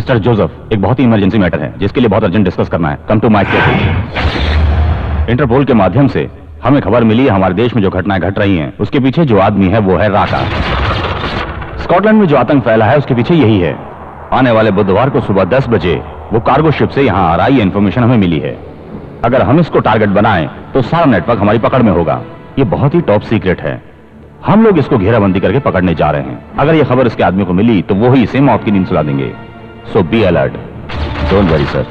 Mister Joseph, एक बहुत ही emergency matter है जिसके लिए बहुत अर्जेंट डिस्कस करना है। Come to my cabin. Interpol के माध्यम से हमें खबर मिली है हमारे देश में जो घटनाएं घट रही हैं उसके पीछे जो आदमी है वो है राका। स्कॉटलैंड में जो आतंक फैला है उसके पीछे यही है। आने वाले बुधवार को सुबह 10 बजे वो कार्गो शिप से यहाँ आ रहा है, ये इन्फॉर्मेशन हमें मिली है। अगर हम इसको टारगेट बनाएं तो सारा नेटवर्क हमारी पकड़ में होगा। ये बहुत ही टॉप सीक्रेट है। हम लोग इसको घेराबंदी करके पकड़ने जा रहे हैं। अगर ये खबर इसके आदमी को मिली तो वो ही इसे मौत की नींद सुला देंगे। So be alert. Don't worry sir,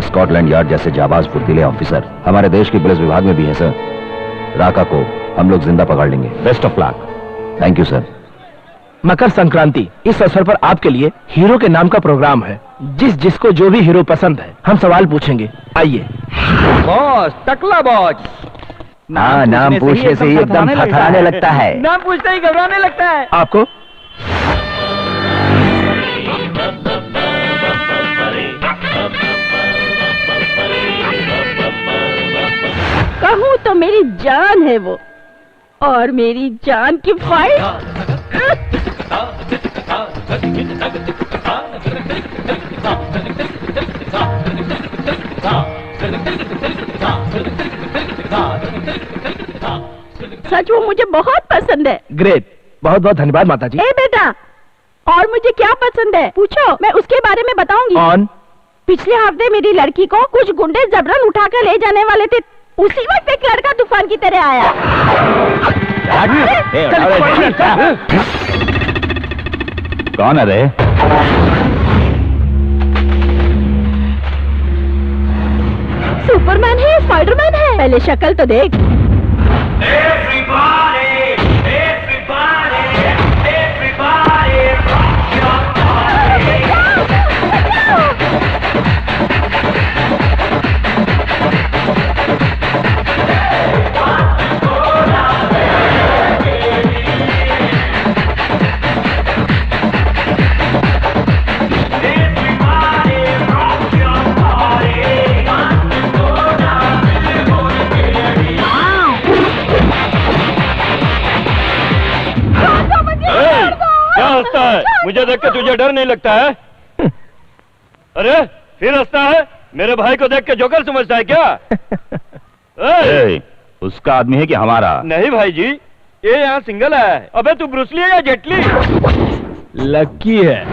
Scotland Yard जैसे जाबाज फुर्तीले ऑफिसर हमारे देश के पुलिस विभाग में भी है सर। राका को हम लोग जिंदा पकड़ लेंगे। Best of luck. Thank you sir. Makar Sankranti, इस अवसर पर आपके लिए हीरो के नाम का प्रोग्राम है। जिसको जो भी हीरो पसंद है हम सवाल पूछेंगे। आइए। बॉस, टकला बॉस। हाँ, नाम पूछने से ही एकदम थरथराने लगता है। नाम पूछते ही घबराने लगता है। आपको कहूँ तो मेरी जान है वो, और मेरी जान की फाइट। सच वो मुझे बहुत पसंद है। ग्रेट, बहुत बहुत धन्यवाद माता जी। ए बेटा, और मुझे क्या पसंद है पूछो, मैं उसके बारे में बताऊंगी। ऑन। पिछले हफ्ते मेरी लड़की को कुछ गुंडे जबरन उठाकर ले जाने वाले थे। उसी वक्त एक लड़का तूफान की तरह आया। कौन है रे? सुपरमैन है, स्पाइडरमैन है। पहले शक्ल तो देख। मुझे देख के तुझे डर नहीं लगता है? अरे फिर हंसता है? मेरे भाई को देख के जोकर समझता है क्या? उसका आदमी है कि हमारा? नहीं भाई जी, ये यहाँ सिंगल आया है। अबे तू ब्रूसली है या जेटली? लकी है।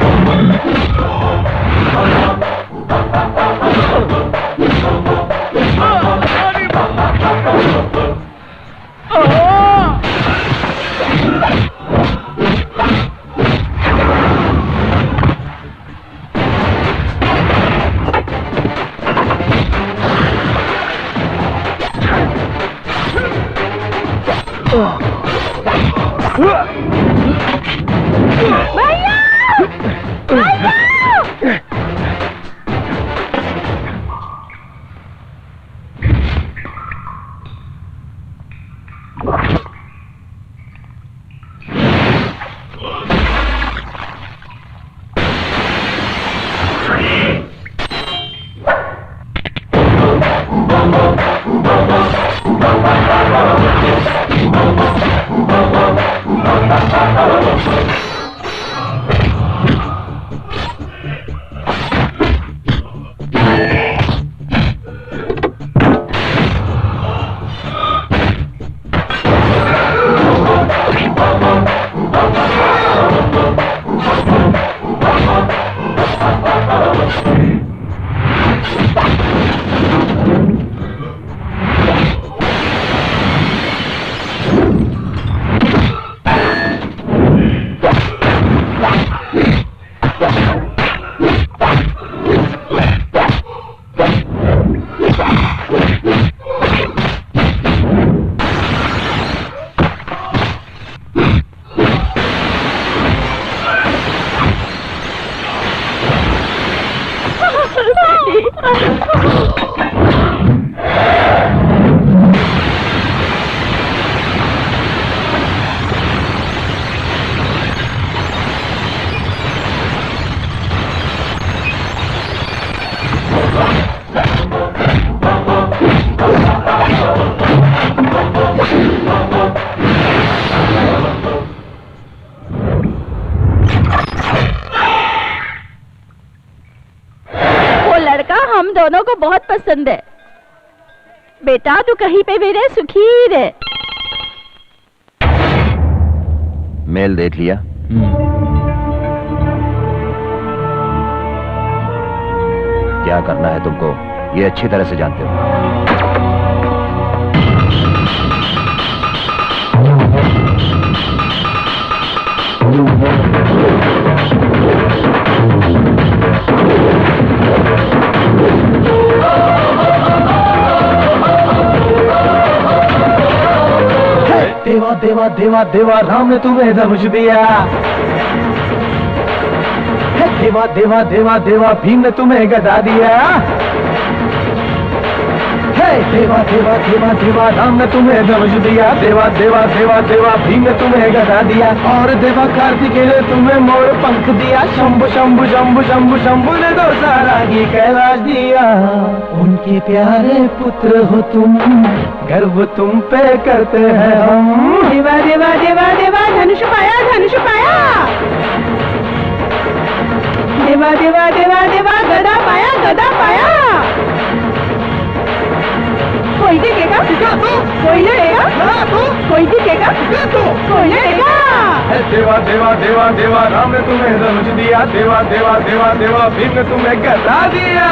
भैया! भैया! दोनों को बहुत पसंद है। बेटा तू कहीं पे भी रहे, सुखी ही रहे। मेल देख लिया? क्या करना है तुमको ये अच्छी तरह से जानते हो। देवा देवा देवा देवा राम ने तुम्हें धनुष दिया। देवा देवा देवा देवा भीम ने तुम्हें गदा दिया। देवा देवा देवा देवा राम ने तुम्हें धनुष दिया। देवा देवा देवा देवा भीम ने तुम्हें गदा दिया। और देवा कार्तिकेय ने तुम्हें मोर पंख दिया। शंभु शंभु शंभु शंभु शंभु ने दो सारंगी कैलाश दिया। उनके प्यारे पुत्र हो तुम, गर्व तुम पे करते हैं हम। देवा देवा देवा देवा धनुष पाया, धनुष पाया। देवा देवा देवा देवा गदा पाया, गदा पाया। कोई देखेगा? कोई लड़ेगा? कोई दिखेगा? कोई लड़ेगा? देवा देवा देवा देवा राम ने तुम्हें धनुष दिया। देवा देवा देवा देवा भीम ने तुम्हें गदा दिया।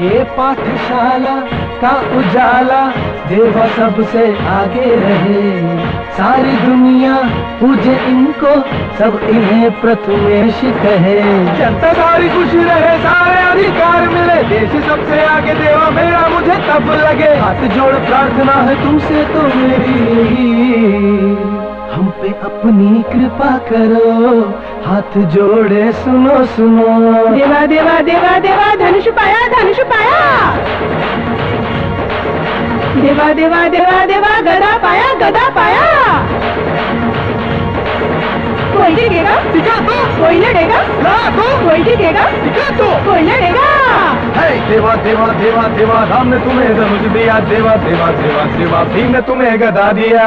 ये पाठशाला का उजाला देवा सबसे आगे रहे। सारी दुनिया पूजे इनको, सब इन्हें प्रथमेश कहे। जनता सारी खुश रहे, सारे अधिकार मिले, देश सबसे आगे देवा मेरा मुझे तब लगे। हाथ जोड़ प्रार्थना है तुमसे तो मेरी, हम पे अपनी कृपा करो। हाथ जोड़े सुनो सुनो। देवा देवा देवा देवा धनुष पाया, धनुष पाया। देवा देवा देवा देवा गदा पाया, गदा पाया। कोई दिखेगा? कोई लड़ेगा? कोई दिखेगा? कोई लड़ेगा? देवा देवा देवा देवा राम ने तुम्हें धनुष दिया। देवा देवा देवा देवा भीम ने तुम्हें गदा दिया।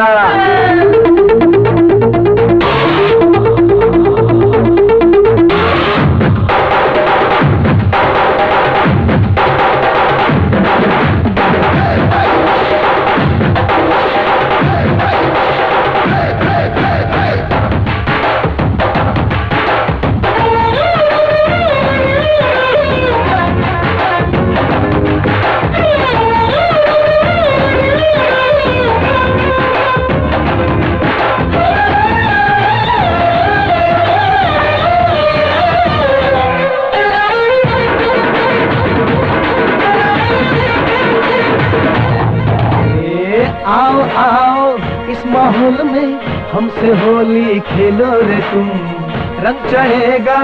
आओ आओ इस माहौल में हमसे होली खेलो रे तुम। रंग चढ़ेगा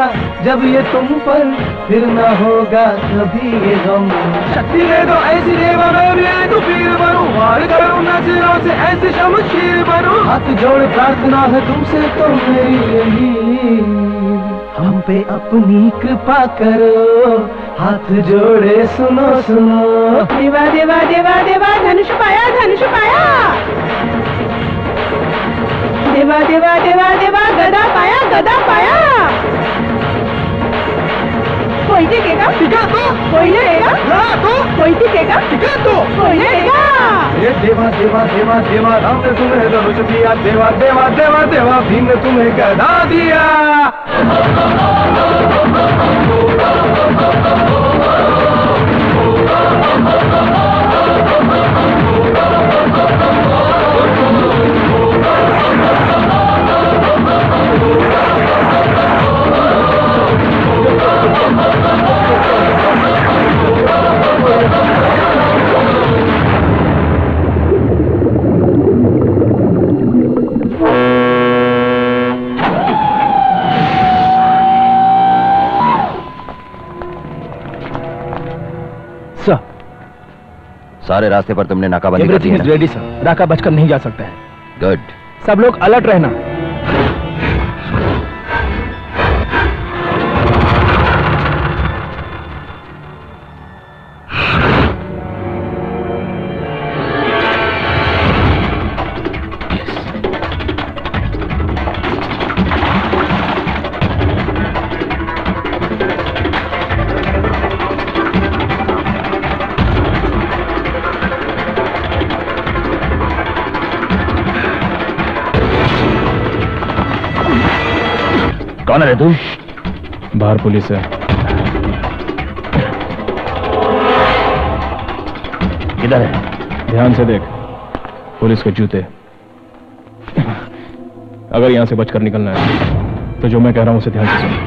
जब ये तुम पर, फिर ना होगा कभी ये गम। शक्ति दे दो ऐसी देवा मैं भी तो पीर बनूं, वार करूं नजरों से ऐसे शमशीर बनूं। हाथ जोड़ प्रार्थना है तुमसे तो मेरी यही, हम पे अपनी कृपा करो। हाथ जोड़े सुनो सुनो। देवा देवा देवा देवा धनुष पाया, धनुष पाया। देवा देवा देवा देवा गदा पाया, गदा पाया। कोई दिखेगा? कोई लड़ेगा? कोई दिखेगा? कोई लड़ेगा? ये देवा देवा देवा देवा राम ने तुम्हें धनुष दिया। देवा देवा देवा देवा भीम ने तुम्हें गदा दिया। सर, सारे रास्ते पर तुमने नाकाबंदी कर दी है ना? Ready sir. राका बचकर नहीं जा सकता है। गुड। सब लोग अलर्ट रहना। कौन है रे तू? बाहर पुलिस है। किधर है? ध्यान से देख, पुलिस के जूते। अगर यहां से बचकर निकलना है तो जो मैं कह रहा हूं उसे ध्यान से सुन।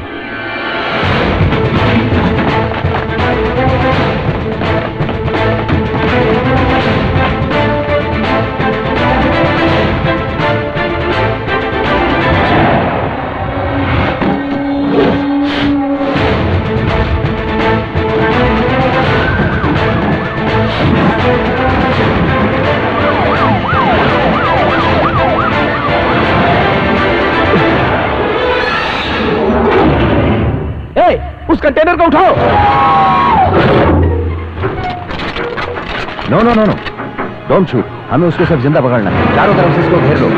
उस कंटेनर को उठाओ। No no no no, don't shoot. हमें उसको सिर्फ जिंदा पकड़ना है। चारों तरफ से इसको घेर लो।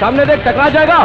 सामने देख, टकरा जाएगा।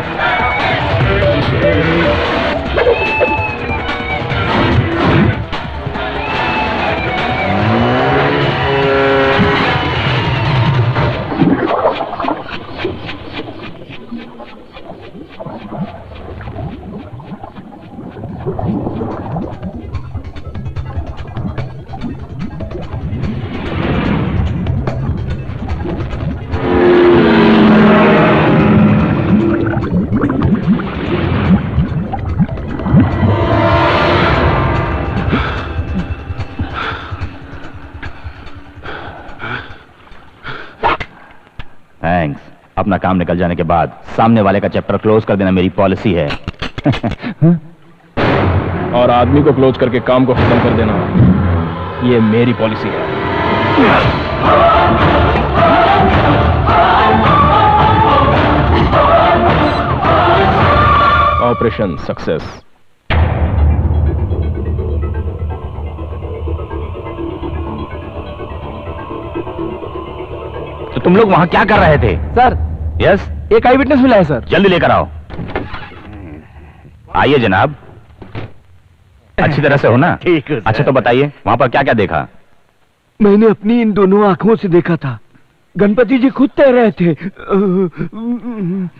थैंक्स। अपना काम निकल जाने के बाद सामने वाले का चैप्टर क्लोज कर देना मेरी पॉलिसी है। और आदमी को क्लोज करके काम को खत्म कर देना, ये मेरी पॉलिसी है। Operation success. तो तुम लोग वहां क्या कर रहे थे? सर, यस, एक आई विटनेस मिला है सर। जल्दी लेकर आओ। आइए जनाब। अच्छी तरह से हो ना? ठीक है। अच्छा तो बताइए वहां पर क्या क्या देखा? मैंने अपनी इन दोनों आंखों से देखा था। गणपति जी खुद तैर रहे थे।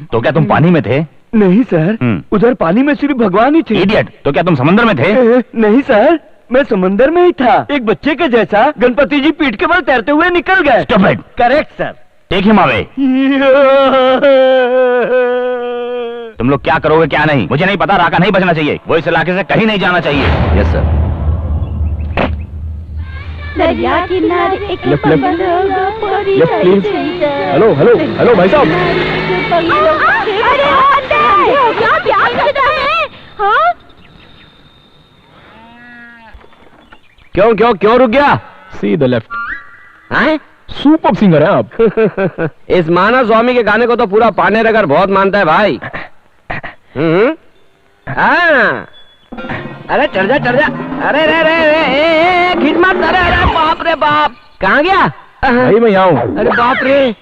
तो क्या तुम पानी में थे? नहीं सर, उधर पानी में सिर्फ भगवान ही थे। इडियट, तो क्या तुम समंदर में थे? नहीं सर, मैं समंदर में ही था। एक बच्चे के जैसा गणपति जी पीठ के बल तैरते हुए निकल गए। Stupid! Correct sir. Take him away. तुम लोग क्या करोगे क्या नहीं मुझे नहीं पता। राका नहीं बचना चाहिए, वो इस इलाके से कहीं नहीं जाना चाहिए। Yes sir. दरिया किनारे एक लेफ्ट, लेफ्ट। परी left, please. Hello hello hello भाई साहब। अरे क्या प्यार करता है? हाँ? क्यों रुक गया? See the left. हैं? सुपर सिंगर है आप। इस मानव स्वामी के गाने को तो पूरा पानेरगर बहुत मानता है भाई। हाँ। अरे चढ़ जा। अरे रे खींच मत। अरे बाप रे बाप, कहाँ गया? भाई मैं यहाँ हूँ। अरे बाप रे,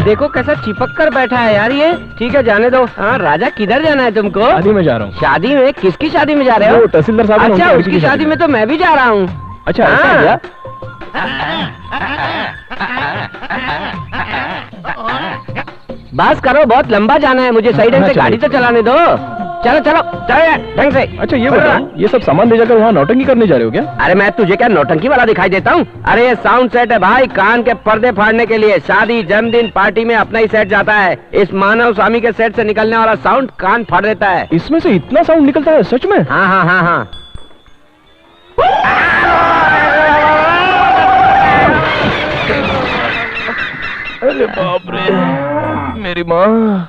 देखो कैसा चिपक कर बैठा है यार ये। ठीक है जाने दो। हाँ राजा, किधर जाना है तुमको? शादी में जा रहा हूँ। शादी में? किसकी शादी में जा रहे हो? तहसीलदार साहब। अच्छा, उसकी शादी में तो मैं भी जा रहा हूँ। अच्छा ऐसा है क्या? बस करो, बहुत लंबा जाना है मुझे। सही ढंग से गाड़ी तो चलाने दो। चलो ढंग से। अच्छा ये बताओ, ये सब सामान ले जाकर वहाँ नौटंकी करने जा रहे हो क्या? अरे मैं तुझे क्या नौटंकी वाला दिखाई देता हूँ? अरे ये साउंड सेट है भाई, कान के पर्दे फाड़ने के लिए। शादी, जन्मदिन, पार्टी में अपना ही सेट जाता है। इस मानव स्वामी के सेट से निकलने वाला साउंड कान फाड़ देता है। इसमें से इतना साउंड निकलता है सच में? हाँ। अरे बाप रे, मेरी माँ।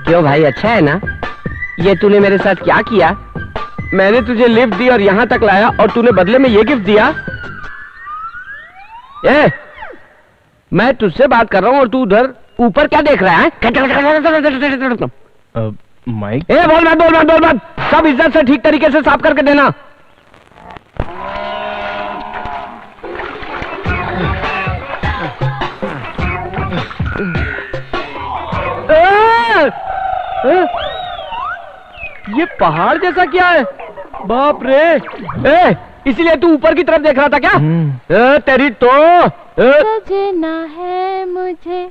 क्यों भाई, अच्छा है ना? ये तूने मेरे साथ क्या किया? मैंने तुझे लिफ्ट दी और यहाँ तक लाया और तूने बदले में ये गिफ्ट दिया? मैं तुझसे बात कर रहा हूँ और तू उधर ऊपर क्या देख रहा है? माइक, बोल मत। सब इज्जत से ठीक तरीके से साफ करके देना। ये पहाड़ जैसा क्या है? बाप रे! इसलिए तू ऊपर की तरफ देख रहा था क्या? तेरी तो सजना है मुझे,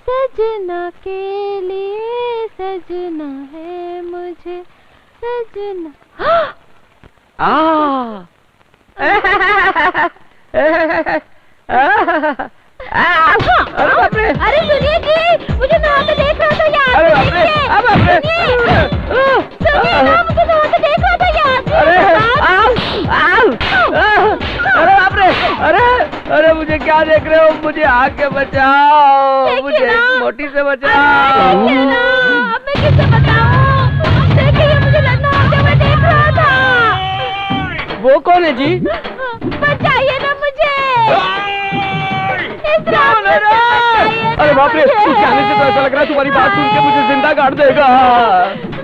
सजना के लिए, सजना है मुझे, सजना। अरे सुनिए जी, मुझे नहा के देख रहा था यार। अरे बाप रे! सुनिए ना, मुझे नहा के देख रहा था यार। अरे बाप रे! अरे मुझे क्या देख रहे हो? मुझे आके बचाओ, मुझे इस मोटी से बचाओ। अब मैं किससे बताऊं? देखिए, मुझे नहाते हुए देख रहा था। वो कौन है जी? बचाइए ना मुझे। अरे बाप रे! जाने से तो ऐसा लग रहा है तुम्हारी बात सुन के मुझे जिंदा काट देगा।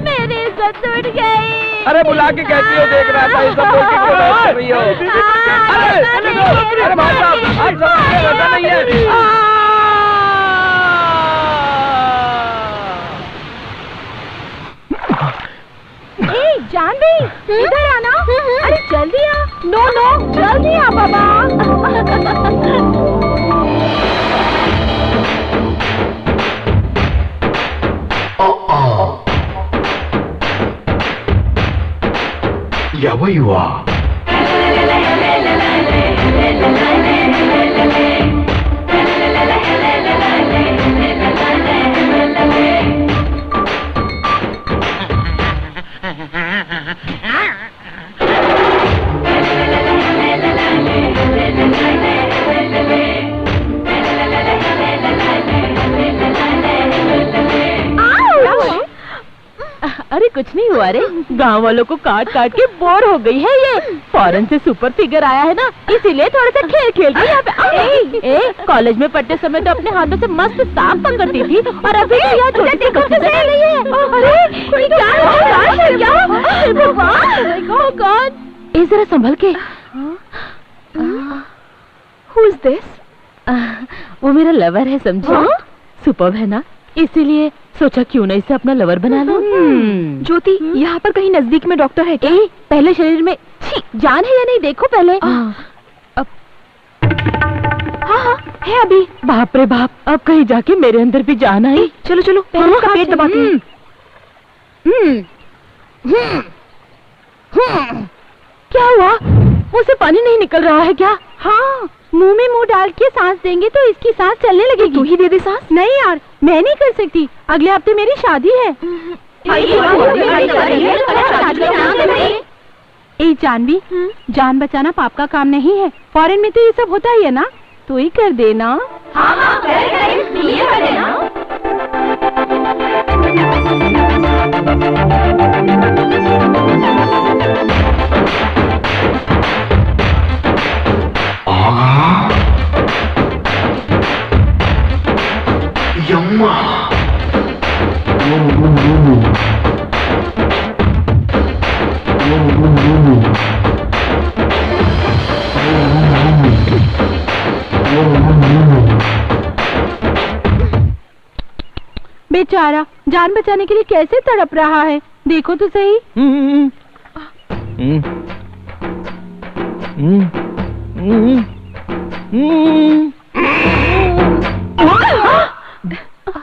मेरी इज्जत टूट गई। अरे बुला के कहती हो, देख रहा था ये सब लोग कितने बात कर रही हो। अरे भाई साहब, आप समझ ऐसा नहीं है। जानवी, इधर आना। अरे जल्दी आ। नो, जल्दी आ बाबा। Yawa you are. अरे कुछ नहीं हुआ रे, गांव वालों को काट काट के बोर हो गई है ये। फॉरेन से सुपर फिगर आया है ना, इसीलिए थोड़ा सा खेल खेल के यहाँ पे। कॉलेज में पढ़ते समय तो अपने हाथों से मस्त सांप पकड़ती थी, और अभी तो यहाँ छोटी बच्ची बना रही है। अरे क्या जरा संभल के। Who is this? वो मेरा लवर है, समझो। सुपर है ना, इसीलिए सोचा क्यों ना इसे अपना लवर बना लो। ज्योति, यहाँ पर कहीं नजदीक में डॉक्टर है क्या? पहले शरीर में जान है या नहीं देखो पहले। हाँ है अभी। बाप रे बाप, अब कहीं जाके मेरे अंदर भी जान आई। चलो चलो, पहले उसका पेट दबाते हैं। क्या हुआ? मुंह से पानी नहीं निकल रहा है क्या? हाँ, मुंह में मुंह डाल के सांस देंगे तो इसकी सांस चलने लगेगी। तू ही दे दे सांस। नहीं यार, मैं नहीं कर सकती, अगले हफ्ते मेरी शादी है। ए जानवी, जान बचाना पाप का काम नहीं है। फॉरेन में तो ये सब होता ही है ना, तो ही कर देना। हाँ, कर देना। Yumma. बेचारा जान बचाने के लिए कैसे तड़प रहा है, देखो तो सही।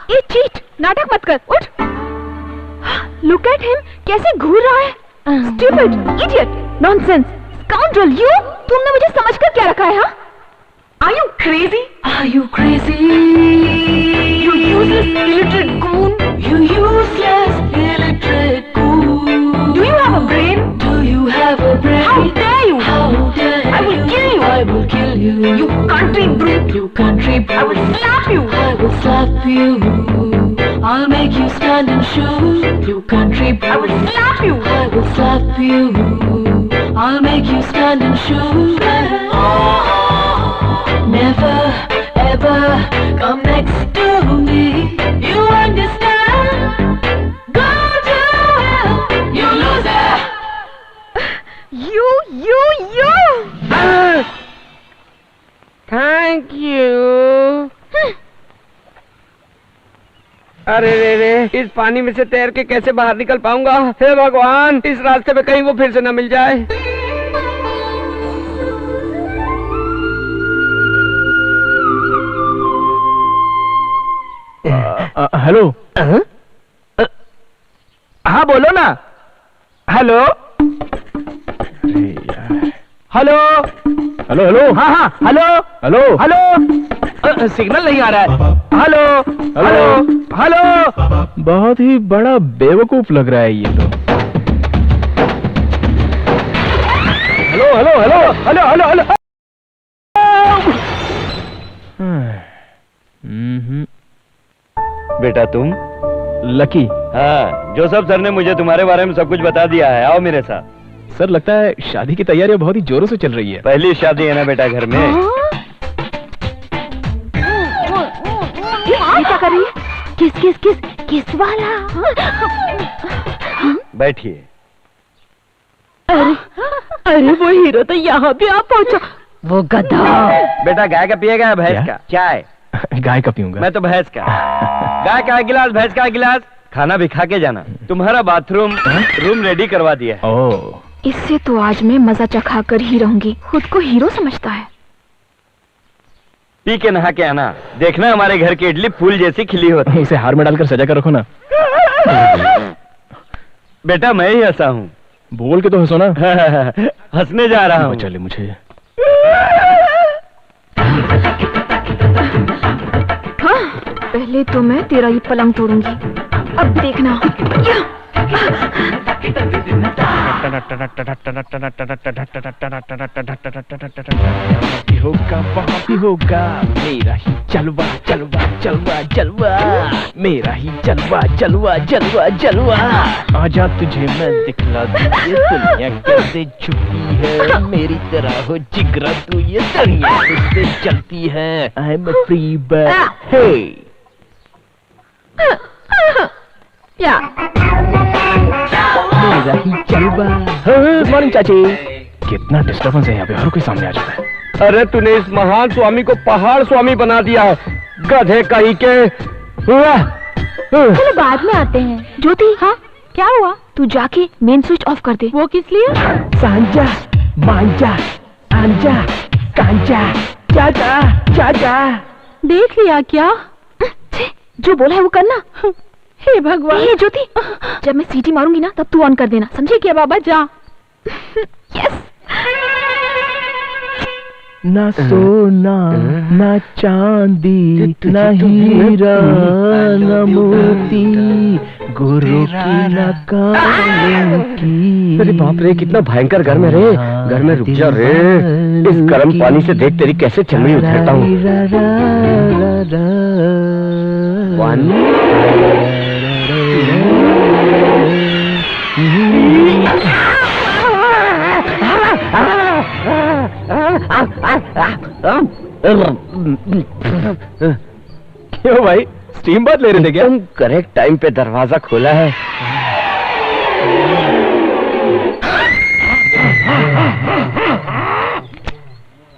ये चीट, नाटक मत कर, उठ। लुक एट हिम, कैसे घूर रहा है। Stupid, idiot, nonsense, scoundrel, you. तुमने मुझे समझकर क्या रखा है? हाँ? Are you crazy? Are you crazy? You useless, illiterate goon. You useless, illiterate goon. Do you have a brain? Do you have a brain? How dare you? How dare you? I will kill you. I will kill you. You country brute. You country brute. I will slap you. I will slap you. I'll make you stand and shoot. You country brute. I will slap you. I will slap you. I'll make you stand and shoot. Never ever come next to me. You understand? Go to hell, you loser. You. Thank you. अरे रे, इस पानी में से तैर के कैसे बाहर निकल पाऊंगा? हे भगवान, इस रास्ते पे कहीं वो फिर से न मिल जाए। हेलो। हाँ बोलो ना। Hello hello hello hello. हाँ हेलो हेलो हेलो। सिग्नल नहीं आ रहा है। Hello hello hello. बहुत ही बड़ा बेवकूफ लग रहा है ये तो। Hello hello hello hello hello hello. बेटा तुम? लकी। हाँ, जोसेफ सर ने मुझे तुम्हारे बारे में सब कुछ बता दिया है। आओ मेरे साथ। सर लगता है शादी की तैयारियां बहुत ही जोरों से चल रही है। पहली शादी है ना बेटा घर में। ये क्या कर रही है? किस वाला? बैठिए। अरे वो हीरो तो यहाँ भी आ पहुँचा। वो गधा। बेटा गाय का पिएगा या भैंस क्या? का? चाय। गाय का पीऊंगा। मैं तो भैंस का। गाय का गिलास, भैंस का गिलास। खाना भी खा के जाना। तुम्हारा बाथरूम रूम रेडी करवा दिया है। ओह, इससे तो आज मैं मजा चखा कर ही रहूंगी। खुद को हीरो समझता है। पी के नहा के आना। देखना हमारे घर की इडली फूल जैसी खिली होती। इसे हार में डालकर सजा कर रखो ना। बेटा मैं ही हंसा हूँ। बोल के तो हंसो ना। हंसने जा रहा हूँ। चले मुझे। हाँ, पहले तो मैं तेरा ये पलंग तोड़ूंगी। अब देखना। होगा बहुत ही होगा मेरा ही जलवा जलवा जलवा जलवा, मेरा ही जलवा जलवा जलवा जलवा। आजा तुझे मैं दिखला दूं ये दुनिया कैसे छुपी है, मेरी तरह हो जिगरा तू ये दुनिया किससे चलती है। I am a free bird. हे क्या? मेरा ही जलवा। गुड मॉर्निंग चाची। कितना डिस्टर्बेंस है यहाँ पे, हर कोई सामने आ जाता है। अरे तूने इस महान स्वामी को पहाड़ स्वामी बना दिया है, गधे कहीं के। चलो बाद में आते हैं। ज्योति, हाँ क्या हुआ? तू जाके मेन स्विच ऑफ कर दे। वो किस लिए? सांजा मांजा आंजा कांजा चाचा चाचा। देख लिया क्या? जो बोला है वो करना। हे भगवान। हे ज्योति, जब मैं सीटी मारूंगी ना तब तू ऑन कर देना, समझे क्या बाबा? जा। यस। ना सोना ना चांदी ना हीरा ना मोती, गुरु की ना की। अरे बाप रे, कितना भयंकर गर्म है रे। घर में रुक जा रे, इस गर्म पानी से देख तेरी कैसे चमड़ी उधेड़ता हूँ। क्यों भाई, स्टीम बात ले रहे थे क्या? तुम करेक्ट टाइम पे दरवाजा खोला है।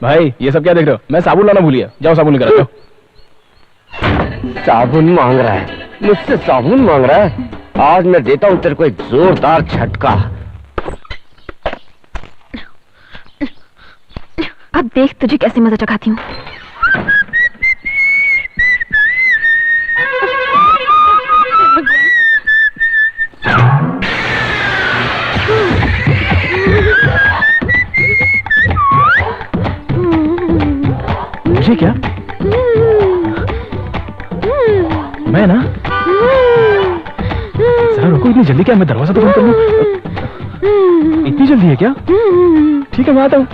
भाई ये सब क्या देख रहे हो? मैं साबुन लाना भूलिया, जाओ साबुन लेकर आओ। साबुन मांग रहा है, मुझसे साबुन मांग रहा है। आज मैं देता हूँ तेरे को एक जोरदार झटका। अब देख तुझे कैसे मजा चखाती हूँ। देखो इतनी जल्दी क्या, मैं दरवाजा तो बंद कर लूं। इतनी जल्दी है क्या? ठीक है मैं आता हूँ।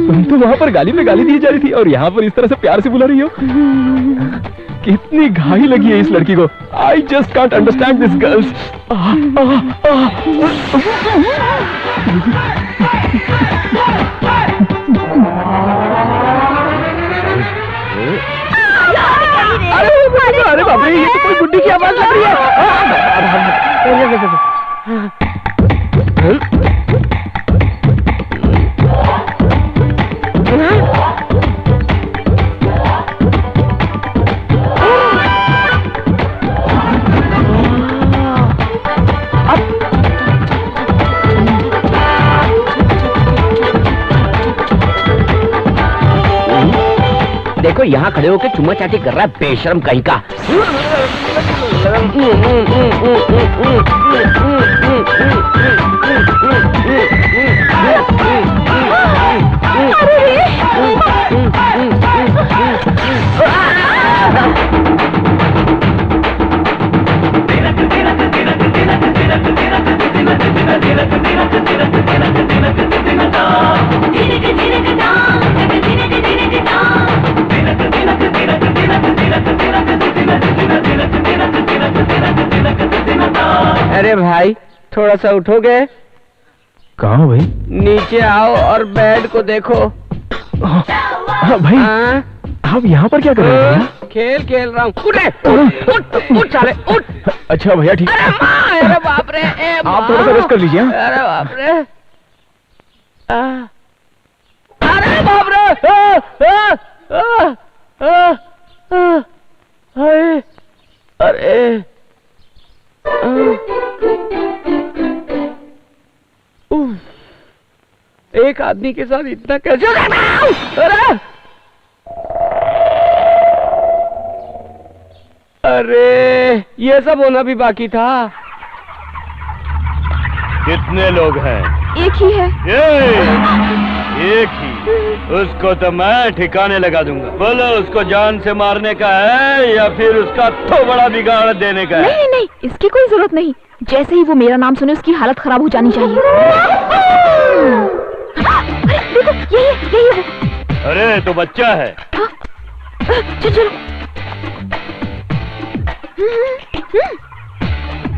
तुम तो वहां पर गाली में गाली दी जा रही थी और यहाँ पर इस तरह से प्यार से बुला रही हो। कितनी घाई लगी है इस लड़की को। I just can't understand this girls. अरे बाप रे, ये तो कोई गुड्डी की आवाज लग रही देखो यहाँ खड़े होकर चुम्मा चाटी कर रहा है बेशरम कहीं का। अरे भाई थोड़ा सा उठोगे? कहाँ हो भाई? नीचे आओ और बेड को देखो। हाँ भाई, आप यहाँ पर क्या कर रहे हैं? खेल रहा हूँ। उठ साले उठ। अच्छा भैया ठीक है। अरे बाप रे, आप थोड़ा सा रेस्ट कर लीजिए। अरे बाप रे, अरे बाप रे, अरे एक आदमी के साथ इतना कैसे? अरे ये सब होना भी बाकी था। कितने लोग हैं? एक ही है। एक ही। उसको तो मैं ठिकाने लगा दूंगा। बोलो उसको जान से मारने का है या फिर उसका तो बड़ा बिगाड़ देने का है? नहीं नहीं, इसकी कोई जरूरत नहीं। जैसे ही वो मेरा नाम सुने उसकी हालत खराब हो जानी चाहिए। देखो यही वो। अरे तो बच्चा है। चलो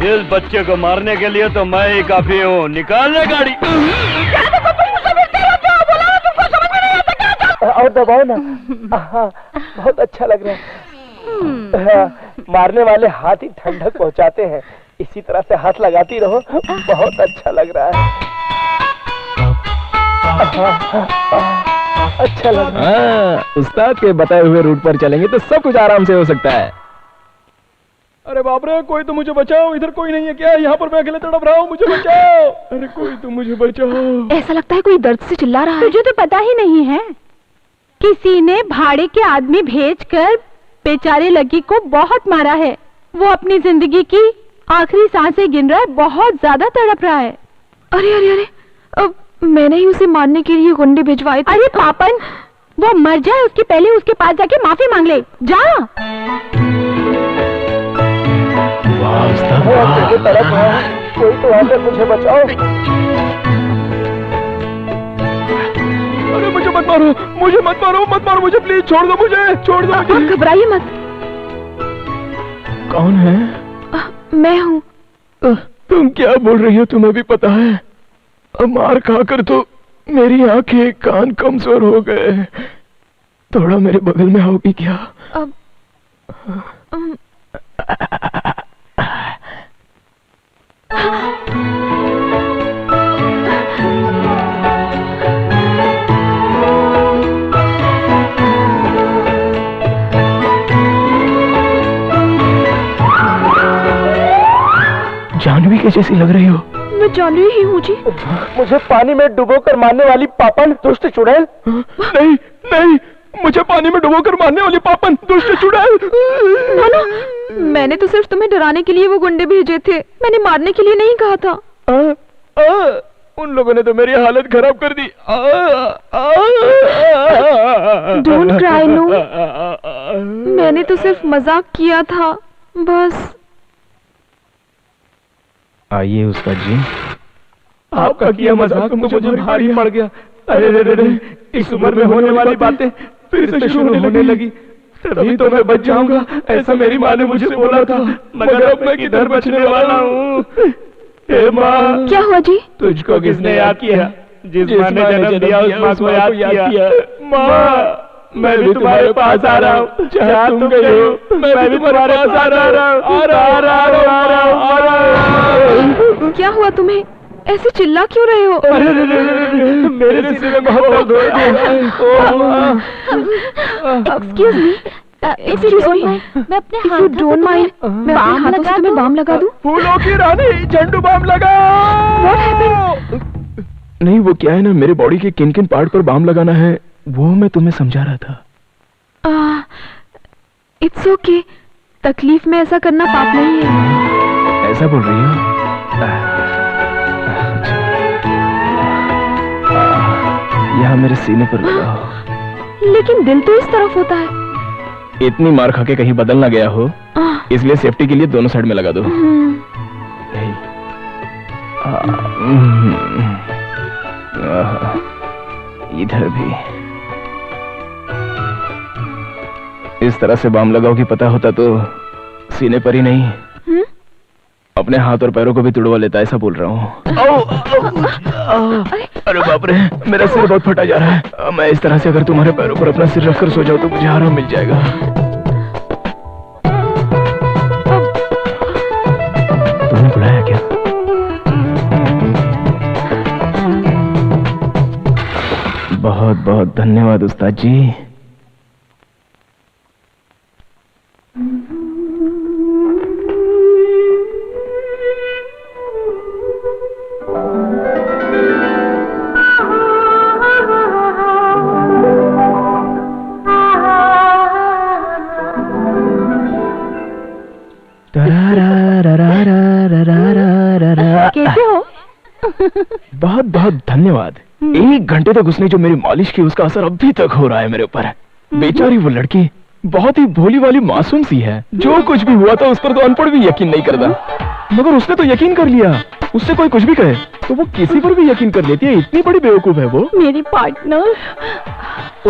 इस बच्चे को मारने के लिए तो मैं ही काफी हूँ। निकालने गाड़ी। और दबाओ ना। बहुत अच्छा लग रहा है। मारने वाले हाथ ही ठंडक पहुंचाते हैं। इसी तरह से हाथ लगाती रहो, बहुत अच्छा लग रहा है। अच्छा लग रहा है। उस्ताद के बताए हुए रूट पर चलेंगे तो सब कुछ आराम से हो सकता है। अरे बाप रे, कोई तो मुझे बचाओ। इधर कोई नहीं है क्या? यहाँ पर मैं अकेले तड़प रहा हूँ, मुझे बचाओ। अरे कोई तो मुझे बचाओ। ऐसा लगता है कोई दर्द से चिल्ला रहा है। तुझे तो पता ही नहीं है, किसी ने भाड़े के आदमी भेजकर बेचारे लकी को बहुत मारा है। वो अपनी जिंदगी की आखिरी सांसें गिन रहा है, बहुत ज्यादा तड़प रहा है। अरे अरे अरे, अब मैंने ही उसे मारने के लिए गुंडे भिजवाए थे। अरे पापन, वो मर जाए उसके पहले उसके पास जाके माफी मांग ले। जा। कोई तो आकर मुझे बचाओ। अरे मुझे मत मारो, मुझे मत मारो, मत मारो मुझे, प्लीज छोड़ दो मुझे, छोड़ दो मुझे। घबराइए मत। कौन है? मैं हूँ। तुम क्या बोल रही हो? तुम्हें भी पता है मार खाकर तो मेरी आंखें कान कमजोर हो गए। थोड़ा मेरे बगल में आओगी क्या? जानवी के जैसी लग रही हो। मैं जानवी ही हूँ जी। मुझे पानी में डुबोकर मारने वाली पापन, दुष्ट चुड़ैल। नहीं नहीं, मुझे पानी में डुबोकर मारने वाली पापन, दुष्ट चुड़ैल। मैंने तो सिर्फ तुम्हें डराने के लिए वो गुंडे भेजे थे, मैंने मारने के लिए नहीं कहा था। उन लोगों ने तो मेरी हालत खराब कर दी। डोंट क्राई नो, मैंने तो सिर्फ मजाक किया था बस। आइए उस्ताद जी। आपका किया मजाक मुझे भारी पड़ गया। अरे रे रे, इस उम्र में होने वाली बातें फिर से शुरू होने लगी। तभी तो मैं बच जाऊंगा, ऐसा मेरी माँ ने मुझे बोला था, मगर अब मैं किधर बचने वाला हूँ। हे माँ, क्या हुआ जी? तुझको किसने याद किया? जिस माँ ने जन्म दिया उस माँ को याद किया। माँ, मैं भी तुम्हारे पास आ रहा हूँ, जहाँ तुम गई हो मैं भी तुम्हारे पास आ रहा हूँ। क्या हुआ तुम्हें? ऐसे चिल्ला क्यों रहे हो? अरे मेरे सीने में बहुत दर्द हो रहा है। एक्सक्यूज मी, मैं अपने हाथ डोंट माइंड, मैं अपने हाथों से तुम्हें बाम लगा दूं? फूलों की रानी, झंडू बाम लगा। What happened? नहीं, वो क्या है ना, मेरे बॉडी के किन किन पार्ट पर बाम लगाना है वो मैं तुम्हें समझा रहा था। इट्स ओके, तकलीफ में ऐसा करना पाप नहीं है। ऐसा बोल रही हो? यहाँ मेरे सीने पर लगाओ। लेकिन दिल तो इस तरफ होता है। इतनी मार खा के कहीं बदल ना गया हो, इसलिए सेफ्टी के लिए दोनों साइड में लगा दो। इधर भी इस तरह से बाम लगाओ कि पता होता तो सीने पर ही नहीं अपने हाथ और पैरों को भी तुड़वा लेता, ऐसा बोल रहा हूँ। अरे बाप रे, मेरा सिर बहुत फटा जा रहा है। मैं इस तरह से अगर तुम्हारे पैरों पर अपना सिर रखकर सो जाऊं तो मुझे आराम मिल जाएगा। तुमने बुलाया क्या? बहुत बहुत धन्यवाद उस्ताद जी। कैसे हो? बहुत बहुत धन्यवाद। 1 घंटे तक उसने जो मेरी मालिश की उसका असर अभी तक हो रहा है मेरे ऊपर। बेचारी वो लड़की बहुत ही भोली वाली मासूम सी है। जो कुछ भी हुआ था उस पर तो अनपढ़ भी यकीन नहीं करता, मगर उसने तो यकीन कर लिया। उससे कोई कुछ भी कहे तो वो किसी पर भी यकीन कर लेती है। इतनी बड़ी बेवकूफ है वो। मेरी पार्टनर।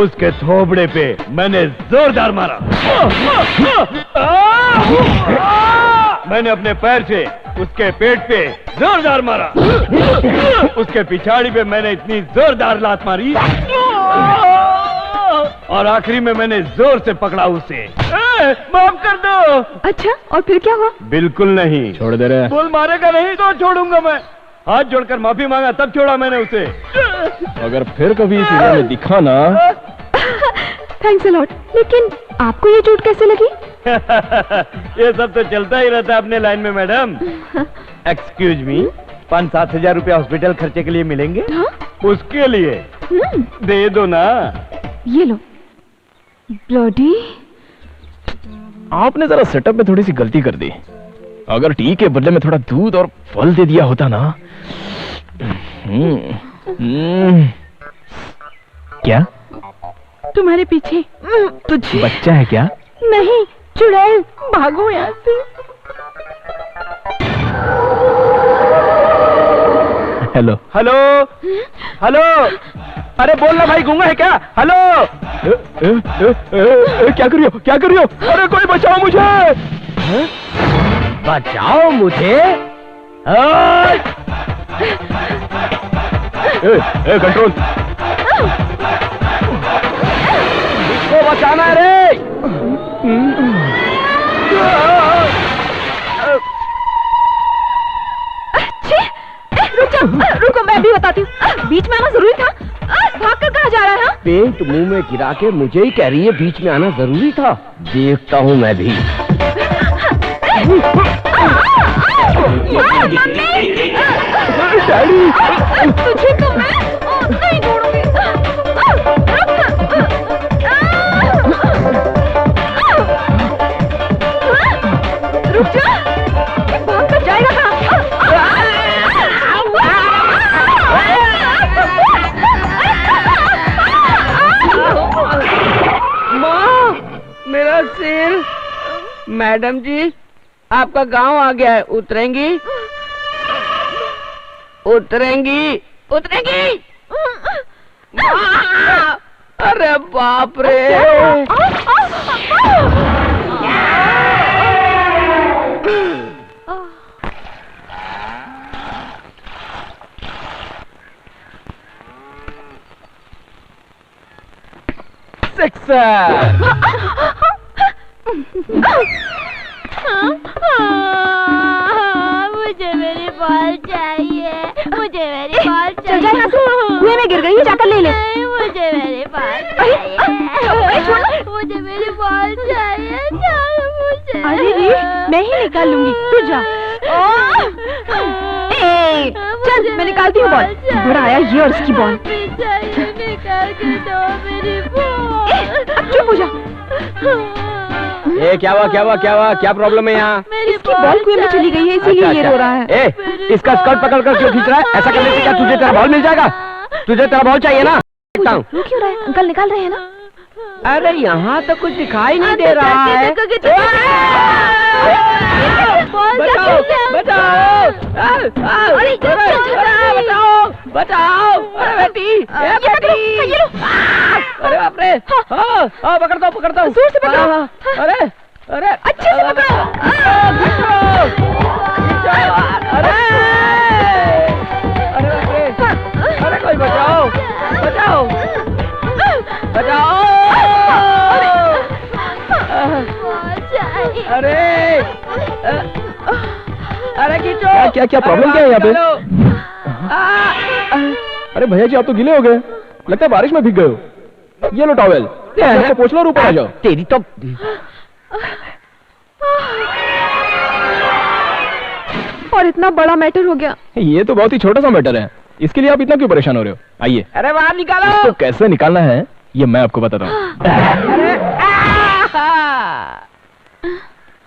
उसके थोबड़े पे मैंने जोरदार मारा। मैंने अपने पैर से उसके पेट पे जोरदार मारा। उसके पिछाड़ी पे मैंने इतनी जोरदार लात मारी और आखिरी में मैंने जोर से पकड़ा उसे। माफ कर दो। अच्छा, और फिर क्या हुआ? बिल्कुल नहीं। छोड़ दे रहे। बोल मारेगा नहीं तो छोड़ूंगा मैं। हाथ जोड़कर माफी मांगा तब छोड़ा मैंने उसे। अगर फिर कभी इस एरिया में दिखा ना। Thanks a lot. लेकिन आपको ये चोट कैसे लगी? ये सब तो चलता ही रहता है अपने लाइन में मैडम। एक्सक्यूज मी, 5-7 हजार रुपया हॉस्पिटल खर्चे के लिए मिलेंगे? हाँ? उसके लिए दे दो ना। ये लो। ब्लडी, आपने जरा सेटअप में थोड़ी सी गलती कर दी। अगर टी के बदले में थोड़ा दूध और फल दे दिया होता ना। क्या तुम्हारे पीछे तुझे बच्चा है क्या? नहीं, चुड़ैल। भागो यहाँ से। हेलो हेलो हेलो, अरे बोल ना भाई, गूंगा है क्या? हेलो। क्या कर रही हो? क्या कर रही हो? अरे कोई बचाओ मुझे। बचाओ मुझे? कंट्रोल। इसको बचाना है रे। रुको, मैं भी बताती हूँ। बीच में आना जरूरी था? भागकर कहाँ जा रहा है? पेंट मुंह में गिरा के मुझे ही कह रही है बीच में आना जरूरी था। देखता हूँ मैं भी। डैडी, तुझे तो मैं नहीं छोड़ूंगी। रुक जा, भाग कर जाएगा कहाँ? माँ, मेरा सिर। मैडम जी, आपका गांव आ गया है, उतरेंगी? उतरेंगी उतरेंगी। अरे बाप रे। मुझे मेरी बॉल चाहिए, मुझे मेरी बॉल चाहिए। कुएं में गिर गई है, जाकर ले ले। मुझे मेरी बॉल चाहिए, मुझे मेरी बॉल चाहिए, मुझे। अरे री, मैं ही निकाल लूंगी, तू जा। चल मैं निकालती हूँ बॉल। बड़ा आया ये और इसकी बॉल। निकाल के दो मेरी बॉल। अब चुप हो जा। क्या हुआ क्या हुआ क्या हुआ, क्या प्रॉब्लम है यहाँ? इसकी बॉल कुएं में चली गई है, इसीलिए ये रो रहा है। इसका स्कर्ट पकड़ कर क्यों खींच रहा है? ऐसा करने से क्या तुझे तेरा बॉल मिल जाएगा? तुझे तेरा बॉल चाहिए ना? रो क्यों रहा है? अंकल निकाल रहे हैं ना? अरे यहाँ तो कुछ दिखाई नहीं दे रहा है। बचाओ बचाओ बचाओ बचाओ। अरे बेटी बेटी। अरे बाप रे। हाँ पकड़ता हूँ पकड़ता हूँ। जोर से पकड़ो। अरे अरे अच्छे से पकड़ो। अरे अरे बाप रे। अरे कोई बचाओ बचाओ बचाओ। अरे अरे खींचो। क्या क्या प्रॉब्लम क्या है यहाँ पे? अरे भैया जी आप तो गीले हो गए, लगता है बारिश में भीग गए हो। ये लो टॉवेल, पोंछ लो और ऊपर आ जाओ। तेरी तो। और इतना बड़ा मैटर हो गया। ये तो बहुत ही छोटा सा मैटर है, इसके लिए आप इतना क्यों परेशान हो रहे हो? आइए। अरे बाहर निकालो। इसको कैसे निकालना है ये मैं आपको बताता हूँ।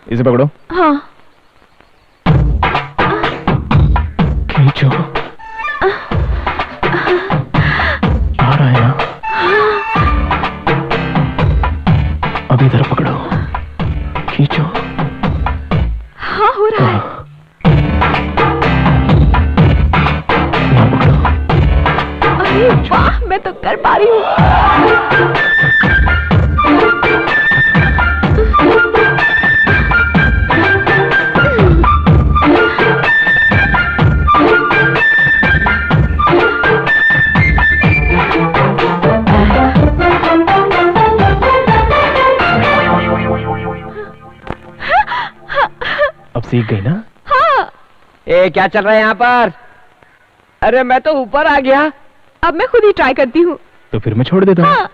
इसे पकड़ो। हाँ। खींचो। आ रहा है ना? अब इधर पकड़ो, खींचो। हाँ हो रहा है। यहाँ पकड़ो। अरे वाह, मैं तो कर पा रही हूँ। अब सीख गई ना? हाँ। क्या चल रहा है यहाँ पर? अरे मैं तो ऊपर आ गया। अब मैं खुद ही ट्राई करती हूँ। तो फिर मैं छोड़ देता हूँ। हाँ।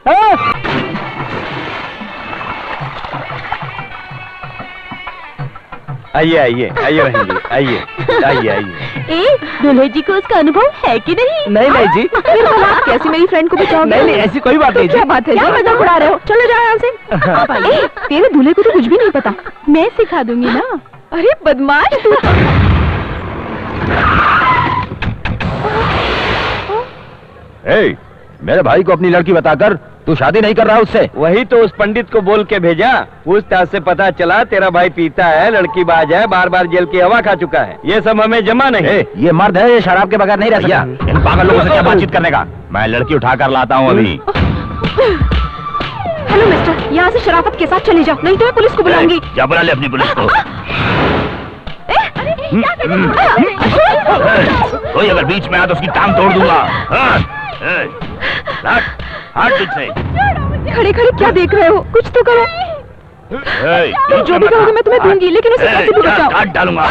आइए आइए आइए बहन जी, आइए आइए आइए। दूल्हे जी को उसका अनुभव है कि नहीं? नहीं नहीं जी। फिर बोला, आप कैसे मेरी फ्रेंड को बचाओगे? नहीं नहीं ऐसी कोई बात नहीं जी। क्या बात है? क्या मजाक उड़ा रहे हो? चलो जाओ यहाँ से। तेरे दूल्हे को तो कुछ भी नहीं पता। मैं सिखा दूंगी ना। अरे बदमाश तू। मेरे भाई को अपनी लड़की बताकर तू शादी नहीं कर रहा उससे? वही तो उस पंडित को बोल के भेजा। पूछताछ से पता चला तेरा भाई पीता है, लड़की बाज है, बार बार जेल की हवा खा चुका है। ये सब हमें जमा नहीं। ये मर्द है, ये शराब के बगैर नहीं रह सकता। इन पागल लोगों से क्या बातचीत करने का? मैं लड़की उठा कर लाता हूँ अभी। हेलो मिस्टर, यहाँ से शराफत के साथ चले जाओ, नहीं तो मैं पुलिस को बुलाऊंगी। क्या बुला ले अपनी पुलिस को? कोई अगर बीच में आया तो उसकी टांग तोड़ दूंगा। खड़े खड़े क्या देख रहे हो? कुछ तो करो। जो भी करोगे मैं तुम्हें दूंगी, लेकिन उसे कैसे भी बचाओ। काट डालूंगा।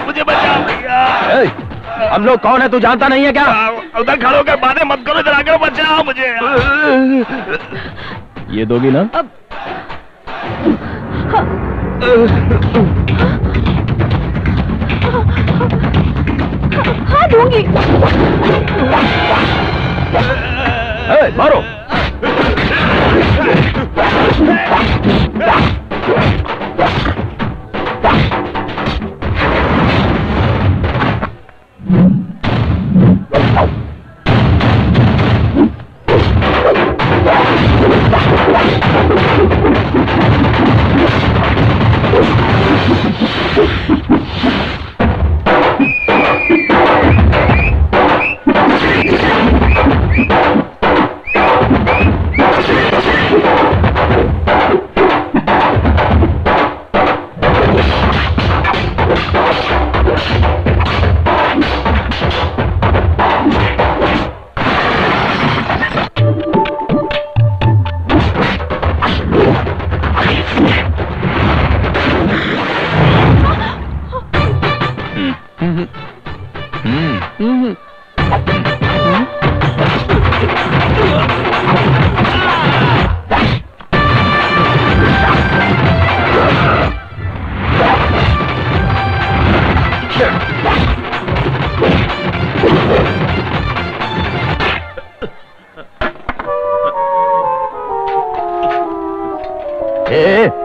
मुझे बचाओ भैया। हम लोग कौन है तू जानता नहीं है क्या? उधर खड़े होकर बातें मत करो, इधर आकर बचाओ मुझे। ये दोगी ना? हाँ दूंगी। मारो।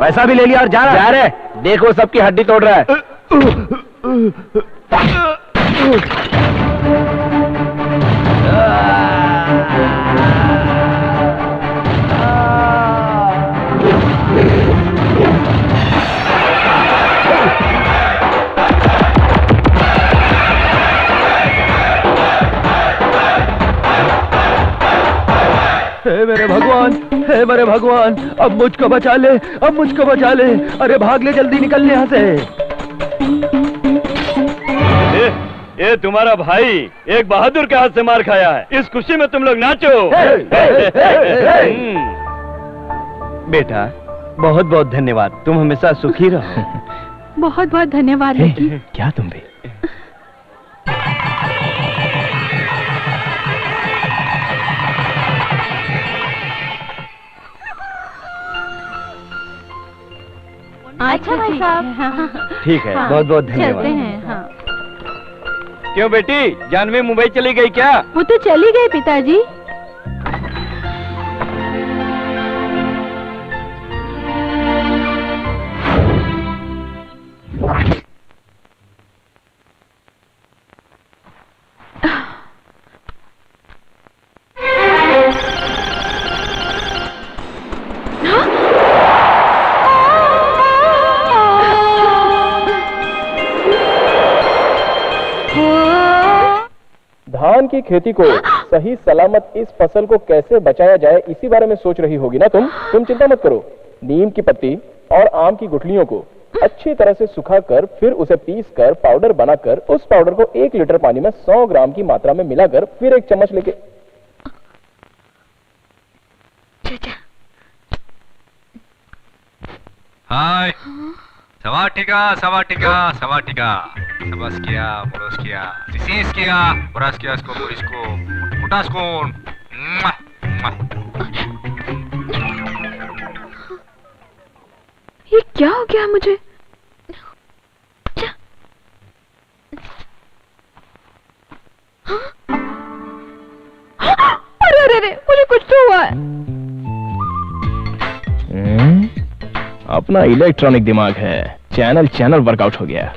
पैसा भी ले लिया और जा रहे। देखो सबकी हड्डी तोड़ रहा है। हे मेरे भगवान, हे मेरे भगवान, अब मुझको बचा ले, अब मुझको बचा ले। अरे भाग ले, जल्दी निकल यहाँ से। ये तुम्हारा भाई एक बहादुर के हाथ से मार खाया है। इस खुशी में तुम लोग नाचो। बेटा बहुत बहुत धन्यवाद, तुम हमेशा सुखी रहो। बहुत बहुत धन्यवाद लकी। क्या तुम भी? अच्छा भाई साहब। ठीक है, हाँ, बहुत बहुत धन्यवाद। चलते हैं। हाँ। क्यों बेटी, जानवी मुंबई चली गई क्या? वो तो चली गई पिताजी। धान की खेती को सही सलामत इस फसल को कैसे बचाया जाए, इसी बारे में सोच रही होगी ना तुम चिंता मत करो। नीम की पत्ती और आम की गुठलियों को अच्छी तरह से सुखाकर फिर उसे पीसकर पाउडर बनाकर उस पाउडर को 1 लीटर पानी में 100 ग्राम की मात्रा में मिलाकर फिर 1 चम्मच लेके हाय सवाटिका सवाटिका सवाटिका सबस्किया मोरस्किया सिसिस्किया बोरास्कियास्को बोरिस्को मुटास्कोन। ये क्या हो गया मुझे? अरे अरे अरे, मुझे कुछ तो हुआ है। अपना इलेक्ट्रॉनिक दिमाग है, चैनल वर्कआउट हो गया।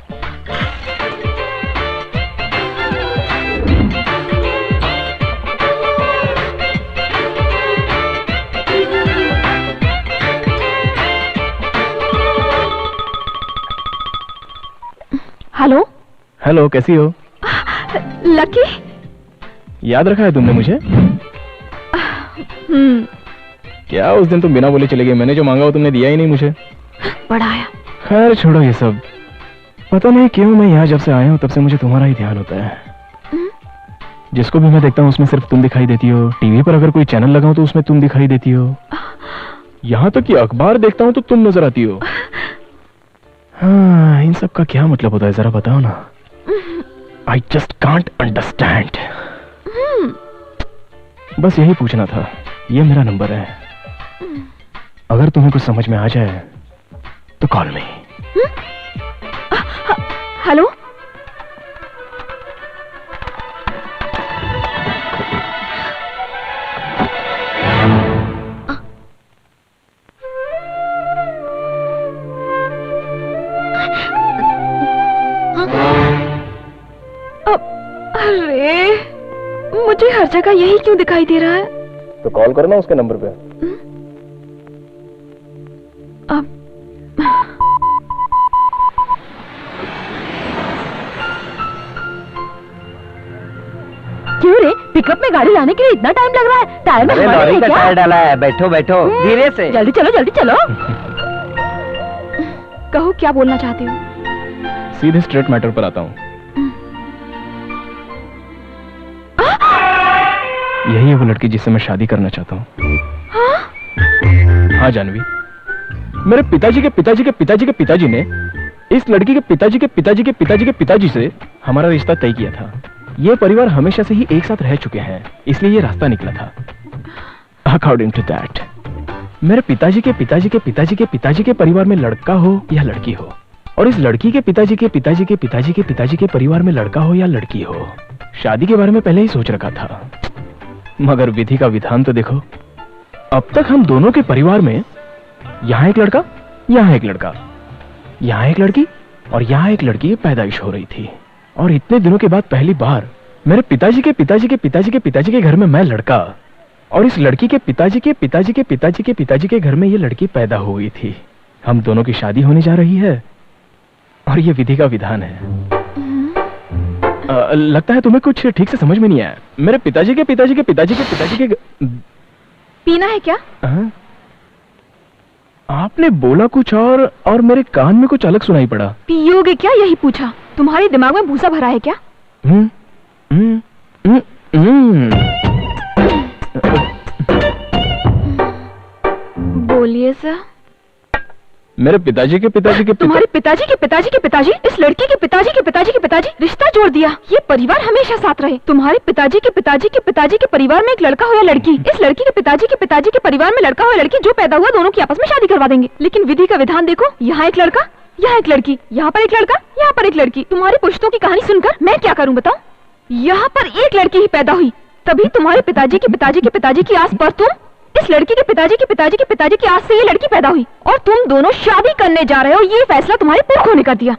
हेलो हेलो, कैसी हो? लकी, याद रखा है तुमने मुझे? क्या उस दिन तुम बिना बोले चले गए? मैंने जो मांगा वो तुमने दिया ही नहीं मुझे। बढ़ाया। खैर छोड़ो ये सब। पता नहीं क्यों मैं यहाँ जब से आया हूँ तब से मुझे तुम्हारा ही ध्यान होता है। जिसको भी मैं देखता हूँ उसमें सिर्फ तुम दिखाई देती हो। टीवी पर अगर कोई चैनल लगाऊं तो उसमें तुम दिखाई देती हो। यहाँ तक कि अखबार देखता हूँ तो तुम नजर आती हो। हाँ, इन सब का क्या मतलब होता है जरा बताओ ना। I just can't understand. बस यही पूछना था। ये मेरा नंबर है, अगर तुम्हें कुछ समझ में आ जाए तो कॉल मी। हेलो, अरे मुझे हर जगह यही क्यों दिखाई दे रहा है? तो कॉल करो ना उसके नंबर पे। अब क्यों रे, पिकअप में गाड़ी लाने के लिए इतना टाइम लग रहा है? टायर में हवा नहीं है क्या? टायर डाला है। बैठो बैठो, धीरे से। जल्दी चलो, जल्दी चलो। कहो क्या बोलना चाहती हो? सीधे स्ट्रेट मैटर पर आता हूँ। यही है वो लड़की जिससे मैं शादी करना चाहता हूँ। हाँ जानवी, मेरे पिताजी के पिताजी के पिताजी के पिताजी ने इस लड़की के पिताजी के पिताजी के पिताजी के पिताजी से हमारा रिश्ता तय किया था। ये परिवार हमेशा से ही एक साथ रह चुके हैं, इसलिए ये रास्ता निकला था। अकॉर्डिंग टू दैट, मेरे पिताजी के पिताजी के पिताजी के पिताजी के परिवार में लड़का हो या लड़की हो, और इस लड़की के पिताजी के पिताजी के पिताजी के पिताजी के परिवार में लड़का हो या लड़की हो, शादी के बारे में पहले ही सोच रखा था। मगर विधि का विधान तो देखो। अब तक हम दोनों के परिवार में यहाँ एक लड़का यहाँ एक लड़का, यहाँ एक लड़की और यहाँ एक लड़की की पैदाइश हो रही थी। और इतने दिनों के बाद पहली बार मेरे पिताजी के पिताजी के पिताजी के पिताजी के घर में मैं लड़का, और इस लड़की के पिताजी के पिताजी के पिताजी के पिताजी के घर में ये लड़की पैदा हो गई थी। हम दोनों की शादी होने जा रही है और ये विधि का विधान है। लगता है तुम्हें कुछ ठीक से समझ में नहीं आया। मेरे पिताजी के पिताजी के पिताजी के पिताजी के पीना है क्या? आपने बोला कुछ और मेरे कान में कुछ अलग सुनाई पड़ा। पियोगे क्या, यही पूछा। तुम्हारे दिमाग में भूसा भरा है क्या? बोलिए सर। मेरे पिताजी के पिताजी के तुम्हारे पिताजी के पिताजी के पिताजी इस लड़की के पिताजी के पिताजी के पिताजी रिश्ता जोड़ दिया। ये परिवार हमेशा साथ रहे। तुम्हारे पिताजी के पिताजी के पिताजी के परिवार में एक लड़का हो या लड़की, इस लड़की के पिताजी के परिवार में लड़का हो या लड़की, जो पैदा हुआ दोनों की आपस में शादी करवा देंगे। लेकिन विधि का विधान देखो, यहाँ एक लड़का, यहाँ एक लड़की, यहाँ पर एक लड़का, यहाँ पर एक लड़की। तुम्हारी पुश्तों की कहानी सुनकर मैं क्या करूँ बताओ? यहाँ पर एक लड़की ही पैदा हुई, तभी तुम्हारे पिताजी के पिताजी के पिताजी की आस पर तुम, इस लड़की के पिताजी के पिताजी के पिताजी की आस से ये लड़की पैदा हुई, और तुम दोनों शादी करने जा रहे हो। ये फैसला तुम्हारे पुरखों ने कर दिया।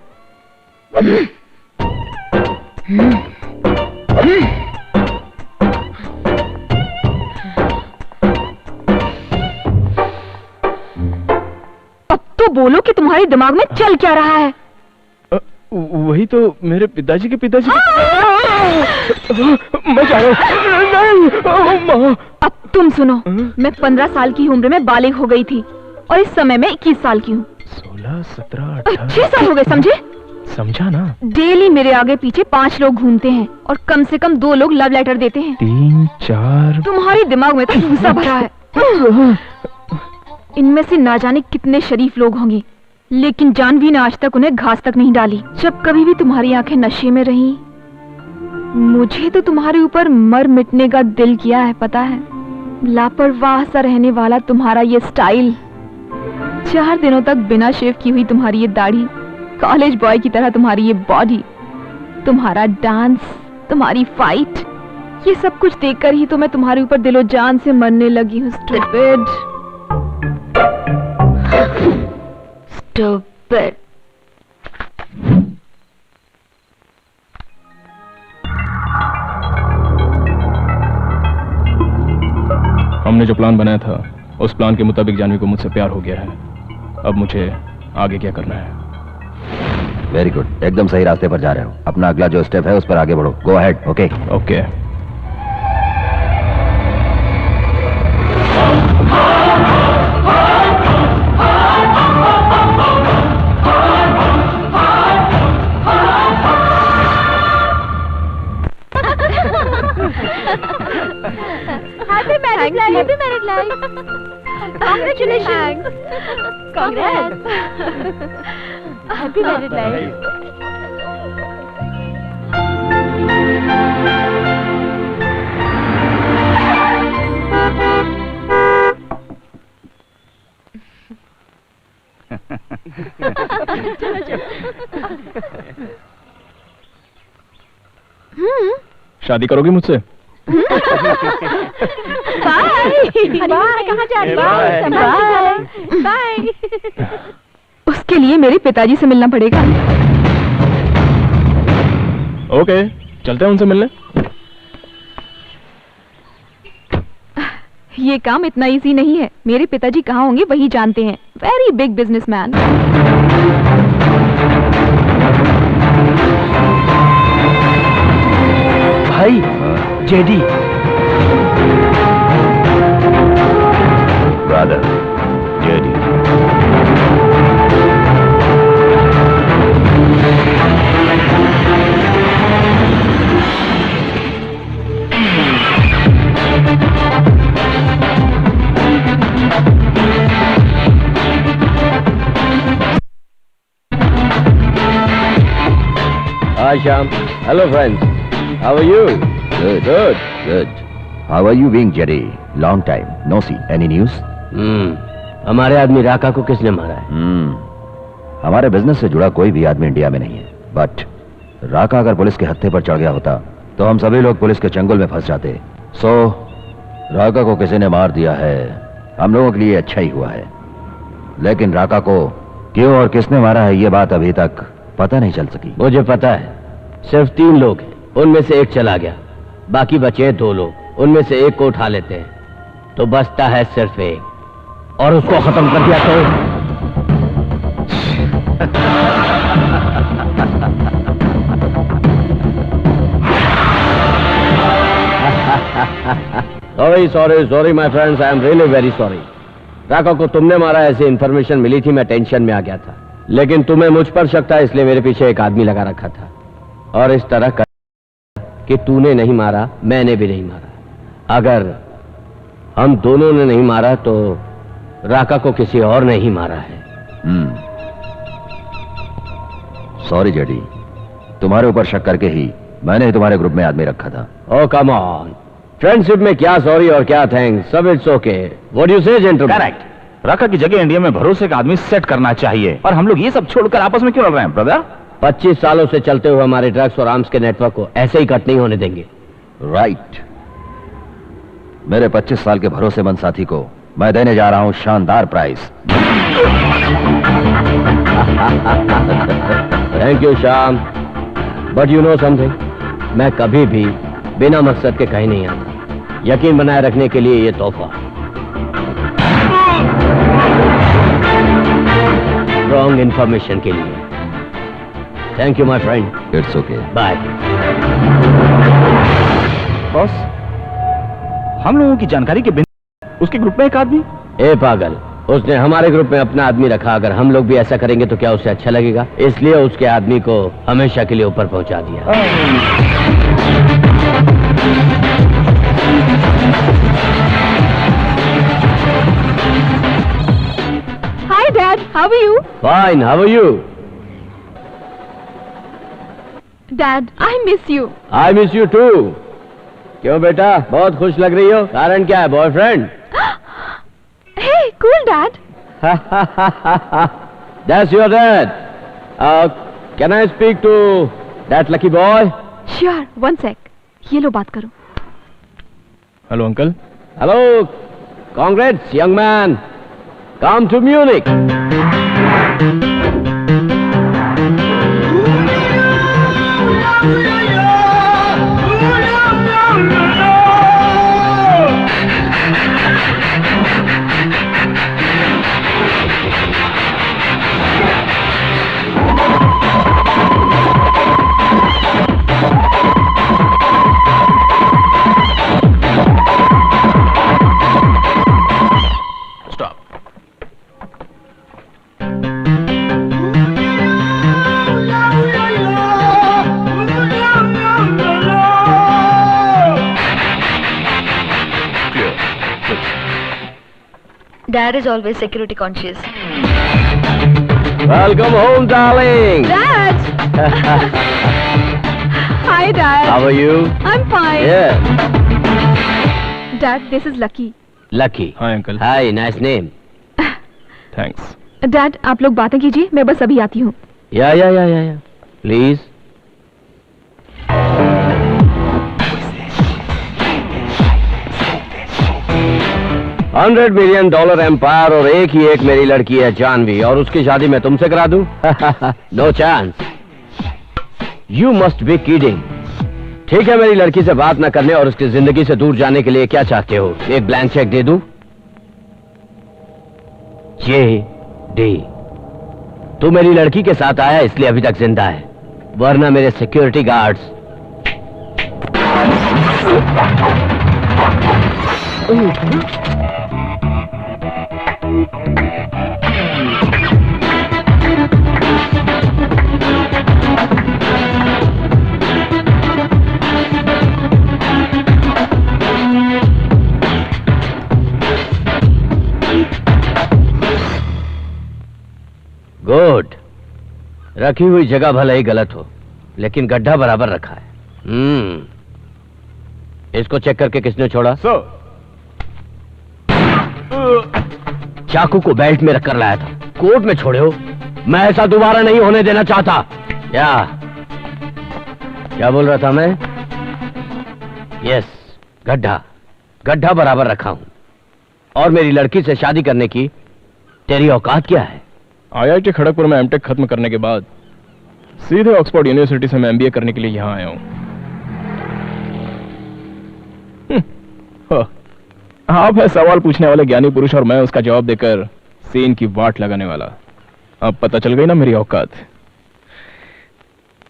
अब तो बोलो कि तुम्हारे दिमाग में चल क्या रहा है? वही तो मेरे पिताजी के पिताजी मैं जा रहा हूँ। अब तुम सुनो, मैं 15 साल की उम्र में बालिग हो गई थी और इस समय मैं 21 साल की हूँ। 16, 17, 18 6 साल हो गए, समझे? समझा ना। डेली मेरे आगे पीछे 5 लोग घूमते हैं और कम से कम 2 लोग लव लेटर देते हैं। 3, 4। तुम्हारे दिमाग में तो भूसा भरा है। इनमें से ना जाने कितने शरीफ लोग होंगे, लेकिन जानवी ने आज तक उन्हें घास तक नहीं डाली। जब कभी भी तुम्हारी आंखें नशे में रही, मुझे तो तुम्हारे ऊपर मर मिटने का दिल किया है, पता है? लापरवाह सा रहने वाला तुम्हारा ये स्टाइल, 4 दिनों तक बिना शेव की हुई तुम्हारी ये दाढ़ी, कॉलेज बॉय की तरह तुम्हारी ये बॉडी, तुम्हारा डांस, तुम्हारी फाइट, ये सब कुछ देखकर ही तो मैं तुम्हारे ऊपर दिलो जान से मरने लगी हूँ। Stupid, stupid. हमने जो प्लान बनाया था उस प्लान के मुताबिक जानवी को मुझसे प्यार हो गया है। अब मुझे आगे क्या करना है? वेरी गुड, एकदम सही रास्ते पर जा रहे हो। अपना अगला जो स्टेप है उस पर आगे बढ़ो। Go ahead. Okay okay. Happy married life. Happy married life. Congratulations. Congrats. Happy married life. शादी करोगी मुझसे? बाय। कहाँ जा रही हो? बाय। उसके लिए मेरे पिताजी से मिलना पड़ेगा। ओके, चलते हैं उनसे मिलने। ये काम इतना इजी नहीं है। मेरे पिताजी कहाँ होंगे वही जानते हैं। Very big businessman. भाई, JD. Brother, JD. Hi Shyam. Hello friends. How are you? Good. Good. How are you being, Jerry? Long time. No see. Any news? हमारे आदमी राका को किसने मारा है? हमारे बिजनेस से जुड़ा कोई भी आदमी इंडिया में नहीं है। बट राका अगर पुलिस के हत्थे पर चढ़ गया होता तो हम सभी लोग पुलिस के चंगुल में फंस जाते। राका को किसी ने मार दिया है। हम लोगों के लिए अच्छा ही हुआ है। लेकिन राका को क्यों और किसने मारा है ये बात अभी तक पता नहीं चल सकी। मुझे पता है, सिर्फ 3 लोग हैं, उनमें से एक चला गया, बाकी बचे 2 लोग, उनमें से एक को उठा लेते हैं तो बचता है सिर्फ एक, और उसको खत्म कर दिया तो sorry my friends, I am really very sorry. Raka को तुमने मारा ऐसी इन्फॉर्मेशन मिली थी, मैं टेंशन में आ गया था, लेकिन तुम्हें मुझ पर शक था इसलिए मेरे पीछे एक आदमी लगा रखा था और इस तरह कर कि तूने नहीं मारा, मैंने भी नहीं मारा। अगर हम दोनों ने नहीं मारा तो राका को किसी और ने ही मारा है। सॉरी जेडी, तुम्हारे ऊपर शक करके ही मैंने ही तुम्हारे ग्रुप में आदमी रखा था। ओह कम ऑन, फ्रेंडशिप में क्या सॉरी और क्या थैंक्स, सब it's okay. What do you से जेंटलमैन? करेक्ट। राका की जगह इंडिया में भरोसे का आदमी सेट करना चाहिए, और हम लोग ये सब छोड़कर आपस में क्यों लड़ रहे हैं ब्रदर? 25 सालों से चलते हुए हमारे ड्रग्स और आर्म्स के नेटवर्क को ऐसे ही कट नहीं होने देंगे। राइट। मेरे 25 साल के भरोसेमंद साथी को मैं देने जा रहा हूं शानदार prize. Thank you Shyam, but you know something, मैं कभी भी बिना मकसद के कहीं नहीं आता। यकीन बनाए रखने के लिए ये तोहफा। रॉन्ग इंफॉर्मेशन के लिए thank you my friend. It's okay, bye. Boss, हम लोगों की जानकारी के बिना उसके ग्रुप में एक आदमी? ए पागल, उसने हमारे ग्रुप में अपना आदमी रखा, अगर हम लोग भी ऐसा करेंगे तो क्या उसे अच्छा लगेगा? इसलिए उसके आदमी को हमेशा के लिए ऊपर पहुंचा दिया। Hi Dad, how are you? Fine, how are you? Dad, I miss you. I miss you too. क्यों बेटा, बहुत खुश लग रही हो? कारण क्या है, boyfriend? Hey, cool Dad. That's your dad. Can I speak to that lucky boy? Sure, one sec. ये लो बात करो। Hello uncle. Hello, congrats young man. Come to Munich. Dad is always security conscious. Welcome home, darling. Dad. Hi Dad. How are you? I'm fine. Yeah. Dad, this is Lucky. Lucky. Hi uncle. Hi, nice name. Thanks. Dad, आप लोग बातें कीजिए, मैं बस अभी आती हूँ। Yeah. Please. $100 million empire और एक ही एक मेरी लड़की है जानवी, और उसकी शादी मैं तुमसे करा दूं? No chance. You must be kidding. ठीक है, मेरी लड़की से बात न करने और उसकी जिंदगी से दूर जाने के लिए क्या चाहते हो? एक ब्लैंक चेक दे दूं? JD, तू मेरी लड़की के साथ आया इसलिए अभी तक जिंदा है, वरना मेरे सिक्योरिटी गार्ड्स गुड। रखी हुई जगह भले ही गलत हो, लेकिन गड्ढा बराबर रखा है। इसको चेक करके किसने छोड़ा? चाकू को बेल्ट में रखकर लाया था, कोर्ट में छोड़े हो। मैं ऐसा दोबारा नहीं होने देना चाहता। क्या बोल रहा था मैं? यस, गड्ढा बराबर रखा हूं, और मेरी लड़की से शादी करने की तेरी औकात क्या है? IIT खड़गपुर में एमटेक खत्म करने के बाद सीधे ऑक्सफोर्ड यूनिवर्सिटी से मैं MBA करने के लिए यहाँ आया हूँ। आप है सवाल पूछने वाले ज्ञानी पुरुष और मैं उसका जवाब देकर सीन की वाट लगाने वाला। अब पता चल गई ना मेरी औकात।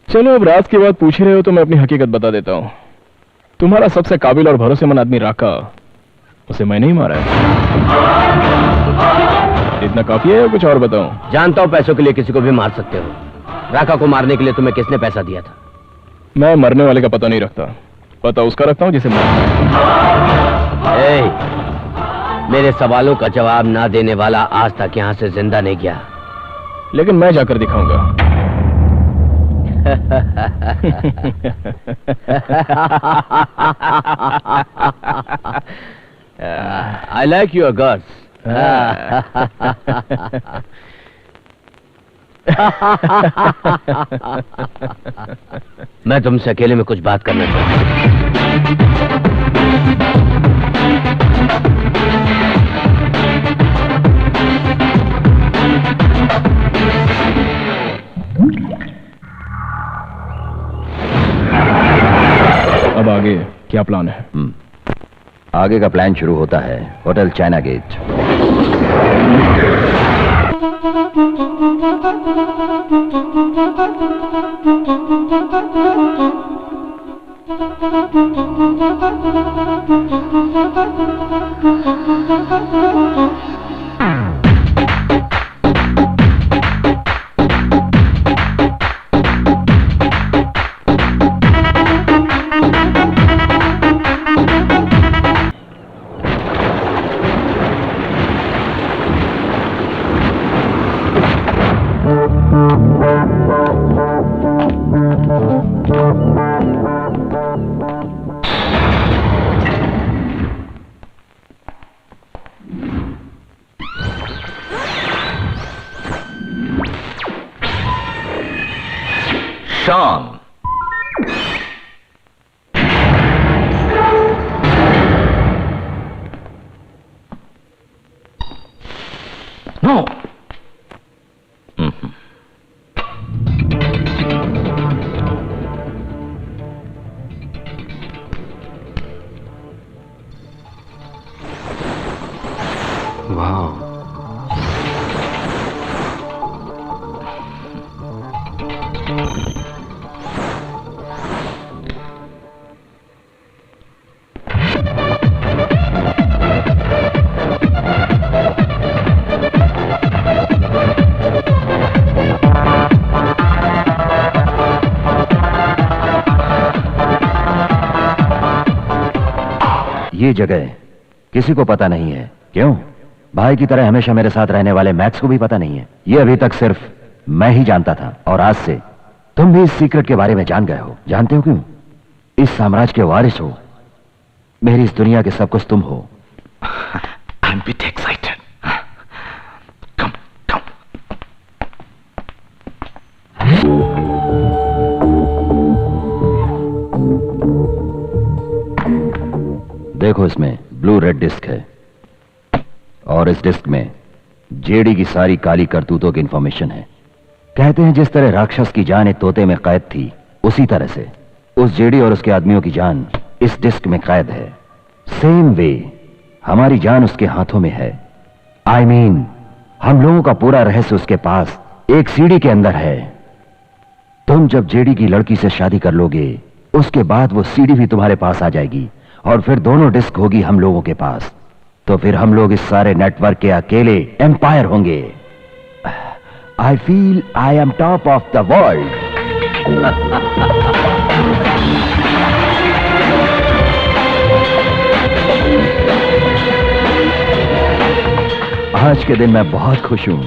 चलो अब राज की बात पूछ ही रहे हो तो मैं अपनी हकीकत बता देता हूँ। तुम्हारा सबसे काबिल और भरोसेमंद आदमी राका, उसे मैंने ही मारा है। इतना काफी है या कुछ और बताऊं? जानता हूं पैसों के लिए किसी को भी मार सकते हो। राका को मारने के लिए तुम्हें किसने पैसा दिया था? मैं मरने वाले का पता नहीं रखता, पता उसका रखता हूं जिसे मारना है। मेरे सवालों का जवाब ना देने वाला आज तक यहां से जिंदा नहीं गया। लेकिन मैं जाकर दिखाऊंगा। I like your guts. मैं तुमसे अकेले में कुछ बात करना चाहता हूँ। अब आगे क्या प्लान है? आगे का प्लान शुरू होता है hotel China Gate. Sean. No. Wow. ये जगह किसी को पता नहीं है। क्यों? भाई की तरह हमेशा मेरे साथ रहने वाले मैक्स को भी पता नहीं है। ये अभी तक सिर्फ मैं ही जानता था और आज से तुम भी इस सीक्रेट के बारे में जान गए हो। जानते हो क्यों? इस साम्राज्य के वारिस हो। मेरी इस दुनिया के सब कुछ तुम हो। I'm a bit excited. Come. देखो, इसमें ब्लू रेड डिस्क है और इस डिस्क में जेडी की सारी काली करतूतों की इंफॉर्मेशन है। कहते हैं जिस तरह राक्षस की जान एक तोते में कैद थी, उसी तरह से उस जेडी और उसके आदमियों की जान इस डिस्क में कैद है। सेम वे हमारी जान उसके हाथों में है। I mean, हम लोगों का पूरा रहस्य उसके पास एक सीडी के अंदर है। तुम जब जेडी की लड़की से शादी कर लोगे, उसके बाद वो सीडी भी तुम्हारे पास आ जाएगी और फिर दोनों डिस्क होगी हम लोगों के पास। तो फिर हम लोग इस सारे नेटवर्क के अकेले एम्पायर होंगे। I feel I am top of the world. आज के दिन मैं बहुत खुश हूं।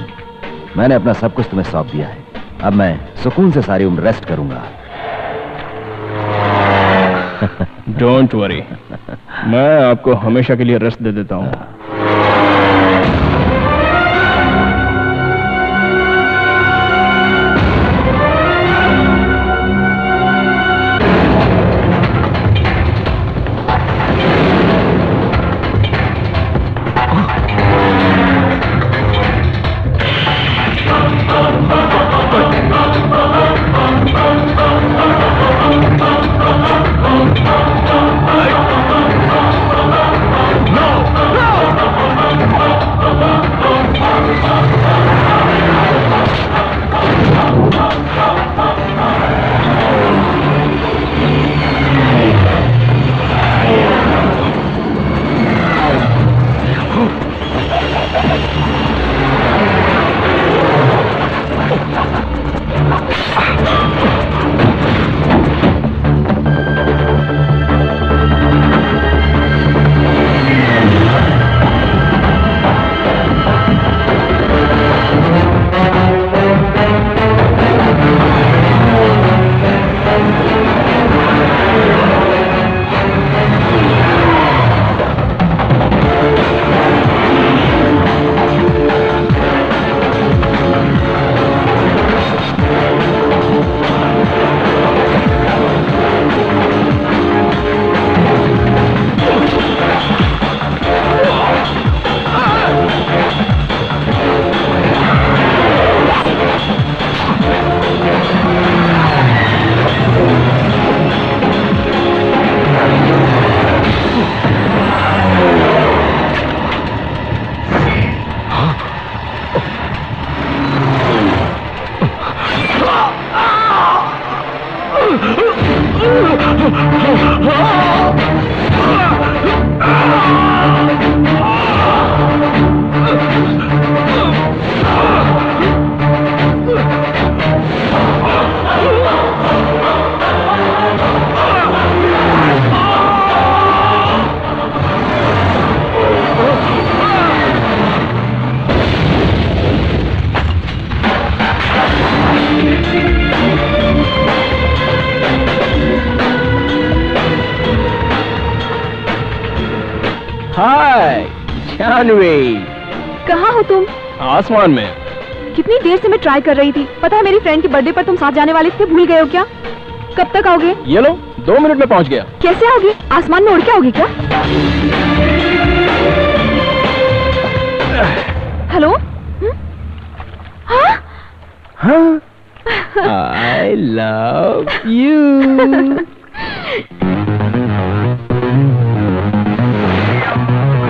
मैंने अपना सब कुछ तुम्हें सौंप दिया है। अब मैं सुकून से सारी उम्र रेस्ट करूंगा। डोंट वरी, मैं आपको हमेशा के लिए रेस्ट दे देता हूं। हाय जानवी, कहाँ हो तुम? आसमान में। कितनी देर से मैं ट्राई कर रही थी। पता है मेरी फ्रेंड के बर्थडे पर तुम साथ जाने वाले थे, भूल गए हो क्या? कब तक आओगे? ये लो 2 मिनट में पहुंच गया। कैसे आओगे? आसमान में उड़ के आओगे क्या? हेलो? हाँ? हाँ? I love you.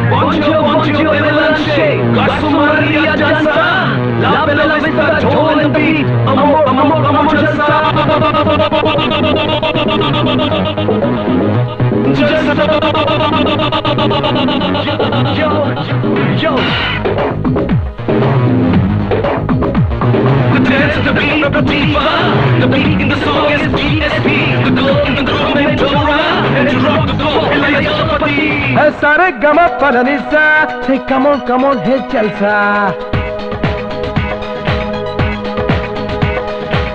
Buongiorno, Evelance, Gasso Maria Jassa, La Bella Vista, Joel and the Beat, Amor Jassa. Yo. The dance of the beat of the diva, the beat in the song is DSP, the girl in the groove named Dora, and you rock the floor like Chapati. Hey, sare gama padanisa, say come on, hey chalsa.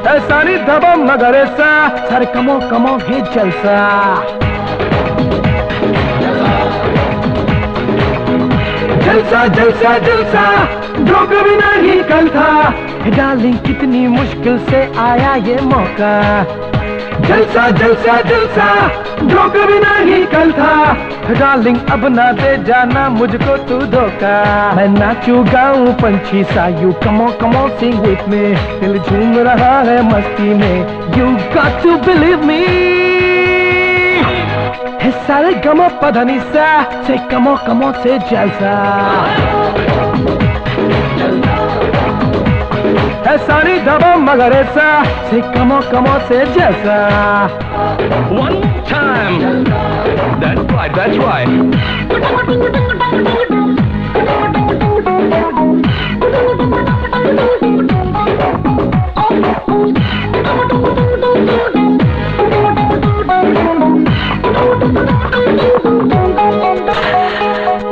Hey, sari dhaba magaresa, sare come on, hey chalsa. जलसा जो कभी नहीं कल था। Darling कितनी मुश्किल से आया ये मौका। जलसा जो कभी नहीं कल था। डार्लिंग अब ना दे जाना मुझको तू धोखा। मैं नाचू गाऊं पंछी सा, you come on sing with me. दिल झूम रहा है मस्ती में, you got to believe me. है सारे गमा पधनी सा, से कमो से जलसा। है सारी दबा मगरे सा, से कमो से जलसा। One time, that's right.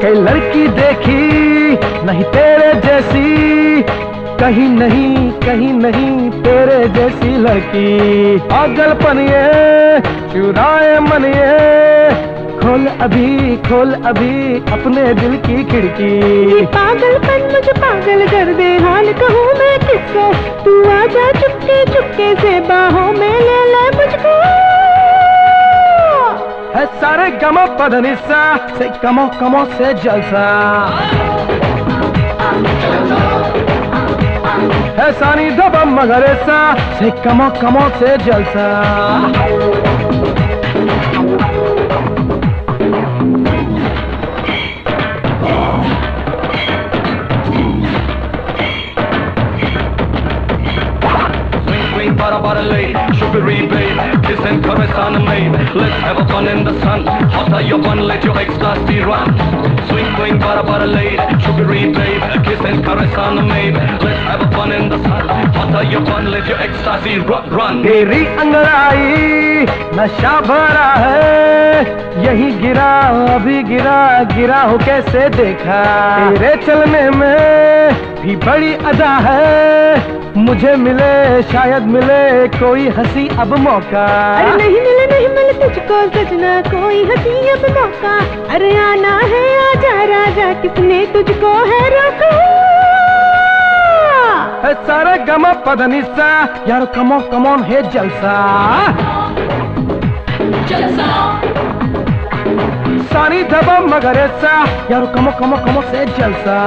कई लड़की देखी नहीं तेरे जैसी, कहीं नहीं तेरे जैसी लड़की। पागलपन ये चुराए मन ये, खोल अभी अपने दिल की खिड़की। पागलपन मुझे पागल कर दे, हाल कहूँ मैं किसको। तू आजा चुपके से बाहों में ले मुझको। है सारे गमा पधनिसा, से कमो से जलसा। है सानी दबा मगरेसा, से कमो से जलसा। Sugary babe, kiss and caress on the maid. Let's have a fun in the sun. Hotter your bun, let your ecstasy run. Swing, bara lady. Sugary babe, kiss and caress on the maid. Let's have a fun in the sun. Hotter your bun, let your ecstasy run. तेरी अंगड़ाई नशा भरा है, यही गिरा अभी गिरा हो कैसे देखा। तेरे चलने में भी बड़ी अदा है, मुझे मिले शायद मिले कोई हंसी अब मौका। अरे नहीं मिले तुझको सजना कोई हंसी अब मौका। अरे आना है आजा राजा, किसने तुझको है रोका। सारा गमा पधनिसा, यार कमो है जलसा। सारी दबा मगरेसा, यार कमो से जलसा।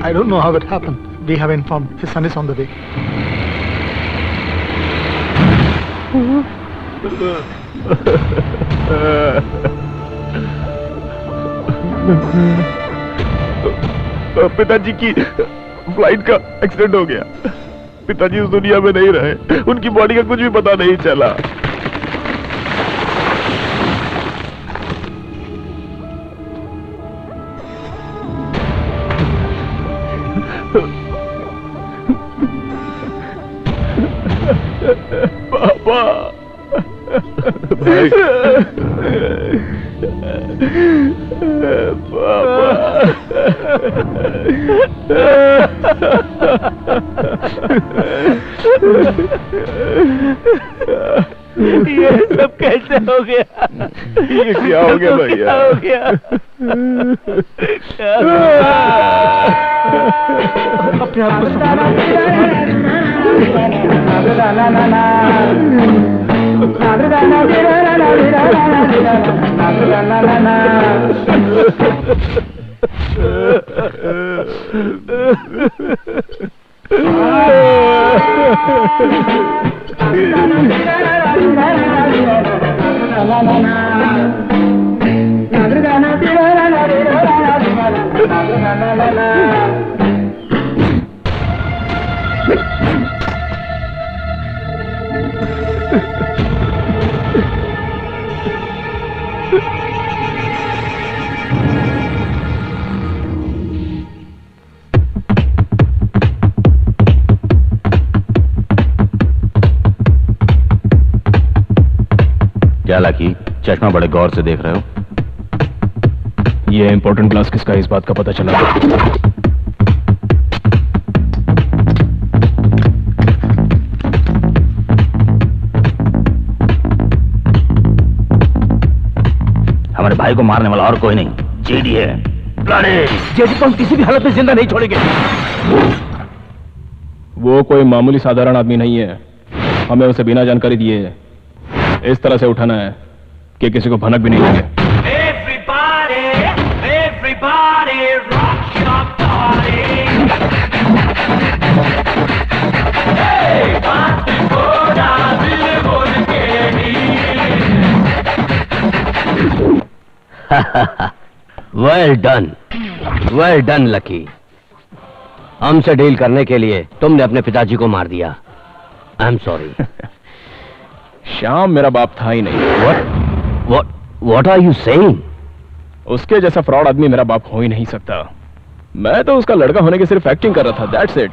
I don't know how it happened. We have informed his son is on the way. पिताजी की फ्लाइट का एक्सीडेंट हो गया। पिताजी उस दुनिया में नहीं रहे, उनकी बॉडी का कुछ भी पता नहीं चला। पापा भाई ये सब कैसे हो गया? ये क्या हो गया भैया? क्या हो गया? अपने आप को क्या लाकी, चश्मा बड़े गौर से देख रहे हो? ये इंपॉर्टेंट क्लास किसका है, इस बात का पता चला? हमारे भाई को मारने वाला और कोई नहीं, जेडी है। जेडी को हम किसी भी हालत में जिंदा नहीं छोड़ेंगे। वो कोई मामूली साधारण आदमी नहीं है, हमें उसे बिना जानकारी दिए इस तरह से उठाना है कि किसी को भनक भी नहीं लगे। Well done lucky. हमसे डील करने के लिए तुमने अपने पिताजी को मार दिया। I am sorry. श्याम मेरा बाप था ही नहीं। What are you saying? उसके जैसा फ्रॉड आदमी मेरा बाप हो ही नहीं सकता। मैं तो उसका लड़का होने की सिर्फ एक्टिंग कर रहा था। That's it.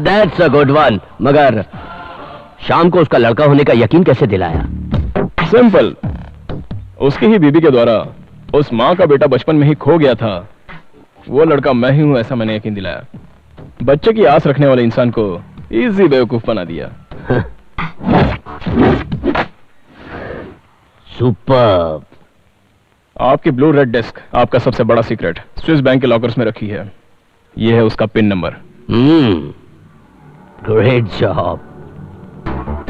That's a good one. मगर शाम को उसका लड़का होने का यकीन कैसे दिलाया? सिंपल, उसकी ही बीबी के द्वारा उस माँ का बेटा बचपन में ही खो गया था। वो लड़का मैं ही हूं, ऐसा मैंने यकीन दिलाया। बच्चे की आस रखने वाले इंसान को इजी बेवकूफ बना दिया। सुपर। आपकी ब्लू रेड डिस्क आपका सबसे बड़ा सीक्रेट स्विस बैंक के लॉकर्स में रखी है। यह है उसका pin number. Great job.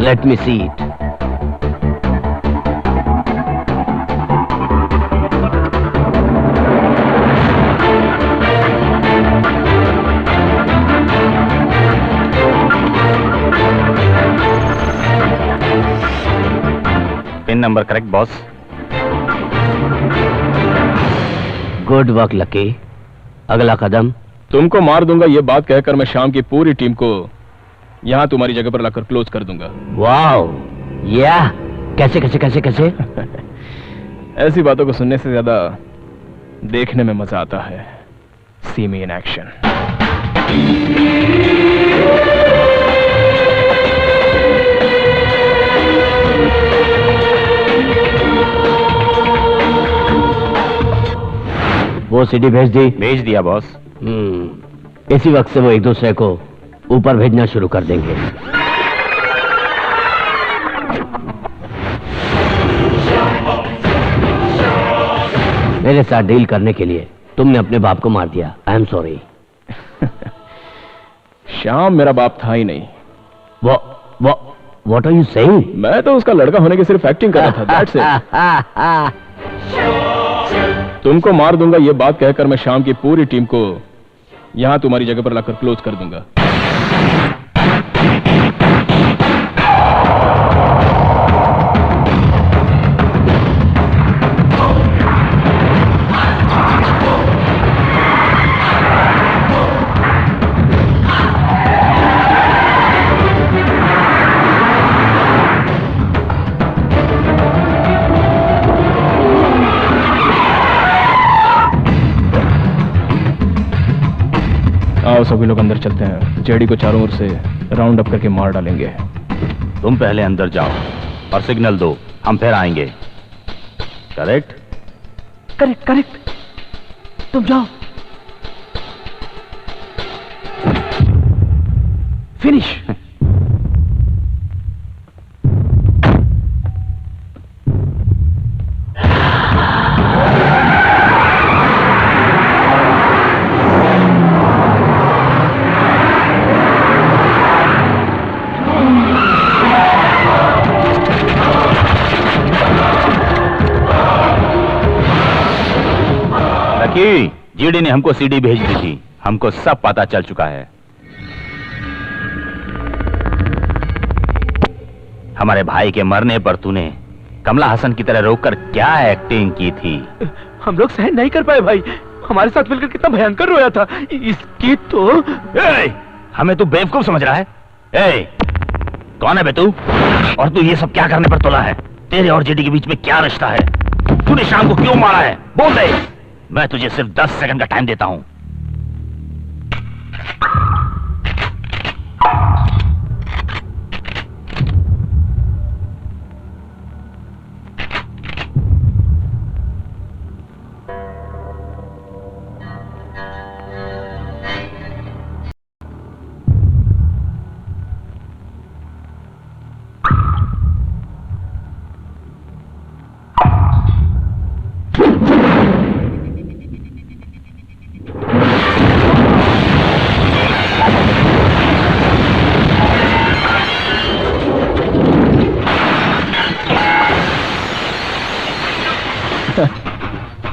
Let me see it. Pin number correct boss. Good work lucky. अगला कदम? तुमको मार दूंगा ये बात कहकर मैं शाम की पूरी टीम को यहां तुम्हारी जगह पर लाकर क्लोज कर दूंगा। वाओ, या कैसे कैसे कैसे कैसे? ऐसी बातों को सुनने से ज्यादा देखने में मजा आता है। सी मी इन एक्शन। वो सीडी भेज दी? भेज दिया बॉस। इसी वक्त से वो एक दूसरे को ऊपर भेजना शुरू कर देंगे। मेरे साथ डील करने के लिए तुमने अपने बाप को मार दिया। I am sorry. श्याम मेरा बाप था ही नहीं। What are you saying? मैं तो उसका लड़का होने की सिर्फ एक्टिंग कर रहा था। That's it. तुमको मार दूंगा ये बात कहकर मैं शाम की पूरी टीम को यहां तुम्हारी जगह पर लाकर क्लोज कर दूंगा। सभी लोग अंदर चलते हैं। जेडी को चारों ओर से राउंड अप करके मार डालेंगे। तुम पहले अंदर जाओ और सिग्नल दो, हम फिर आएंगे। करेक्ट? करेक्ट करेक्ट, तुम जाओ। फिनिश। जीडी ने हमको सीडी भेज दी थी, हमको सब पता चल चुका है। हमारे भाई के मरने पर तूने कमला हसन की तरह रोककर क्या एक्टिंग की थी? हम लोग सहन नहीं कर पाए भाई, हमारे साथ मिलकर कितना भयंकर रोया था। इसकी तो हमें तू बेवकूफ समझ रहा है? कौन है बे तू? और तू ये सब क्या करने पर तुला है? तेरे और जेडी के बीच में क्या रिश्ता है? तूने शाम को क्यों मारा है? बोल दे। मैं तुझे सिर्फ 10 सेकंड का टाइम देता हूं।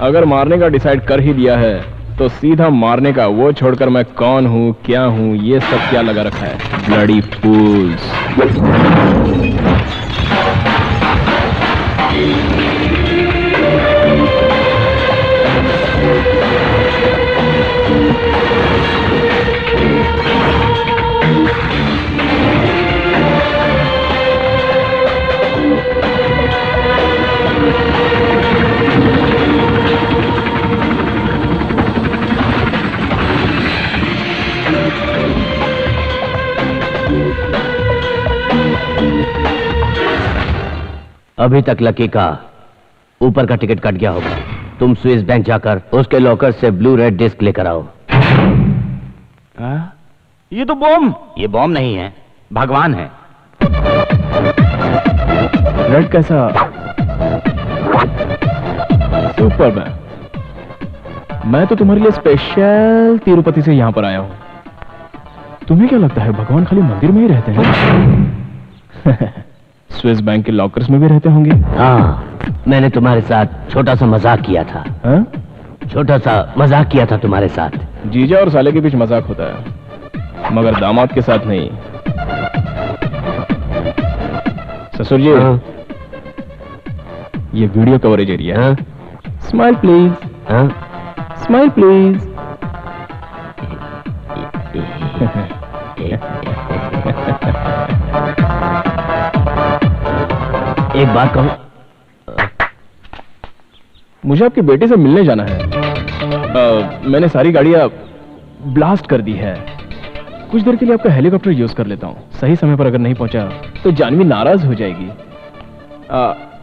अगर मारने का डिसाइड कर ही दिया है तो सीधा मारने का, वो छोड़कर मैं कौन हूं, क्या हूं, ये सब क्या लगा रखा है? ब्लडी फूल्स। अभी तक लकी का ऊपर का टिकट कट गया होगा। तुम स्विस बैंक जाकर उसके लॉकर से ब्लू रेड डिस्क लेकर आओ। ये तो बॉम्ब। ये बॉम्ब नहीं है, भगवान है। रेड कैसा? सुपर मैन, मैं तो तुम्हारे लिए स्पेशल तिरुपति से यहां पर आया हूं। तुम्हें क्या लगता है भगवान खाली मंदिर में ही रहते हैं? स्विस बैंक के लॉकर्स में भी रहते होंगे। हाँ, मैंने तुम्हारे साथ छोटा सा मजाक किया था। छोटा सा मजाक किया था तुम्हारे साथ। जीजा और साले के बीच मजाक होता है, मगर दामाद के साथ नहीं। ससुर जी, ये वीडियो कवरेज एरिया है। Smile please. Smile please. एक बात कहूं, मुझे आपकी बेटे से मिलने जाना है। मैंने सारी गाड़ियां ब्लास्ट कर दी है। कुछ देर के लिए आपका हेलीकॉप्टर यूज कर लेता हूं। सही समय पर अगर नहीं पहुंचा तो जानवी नाराज हो जाएगी।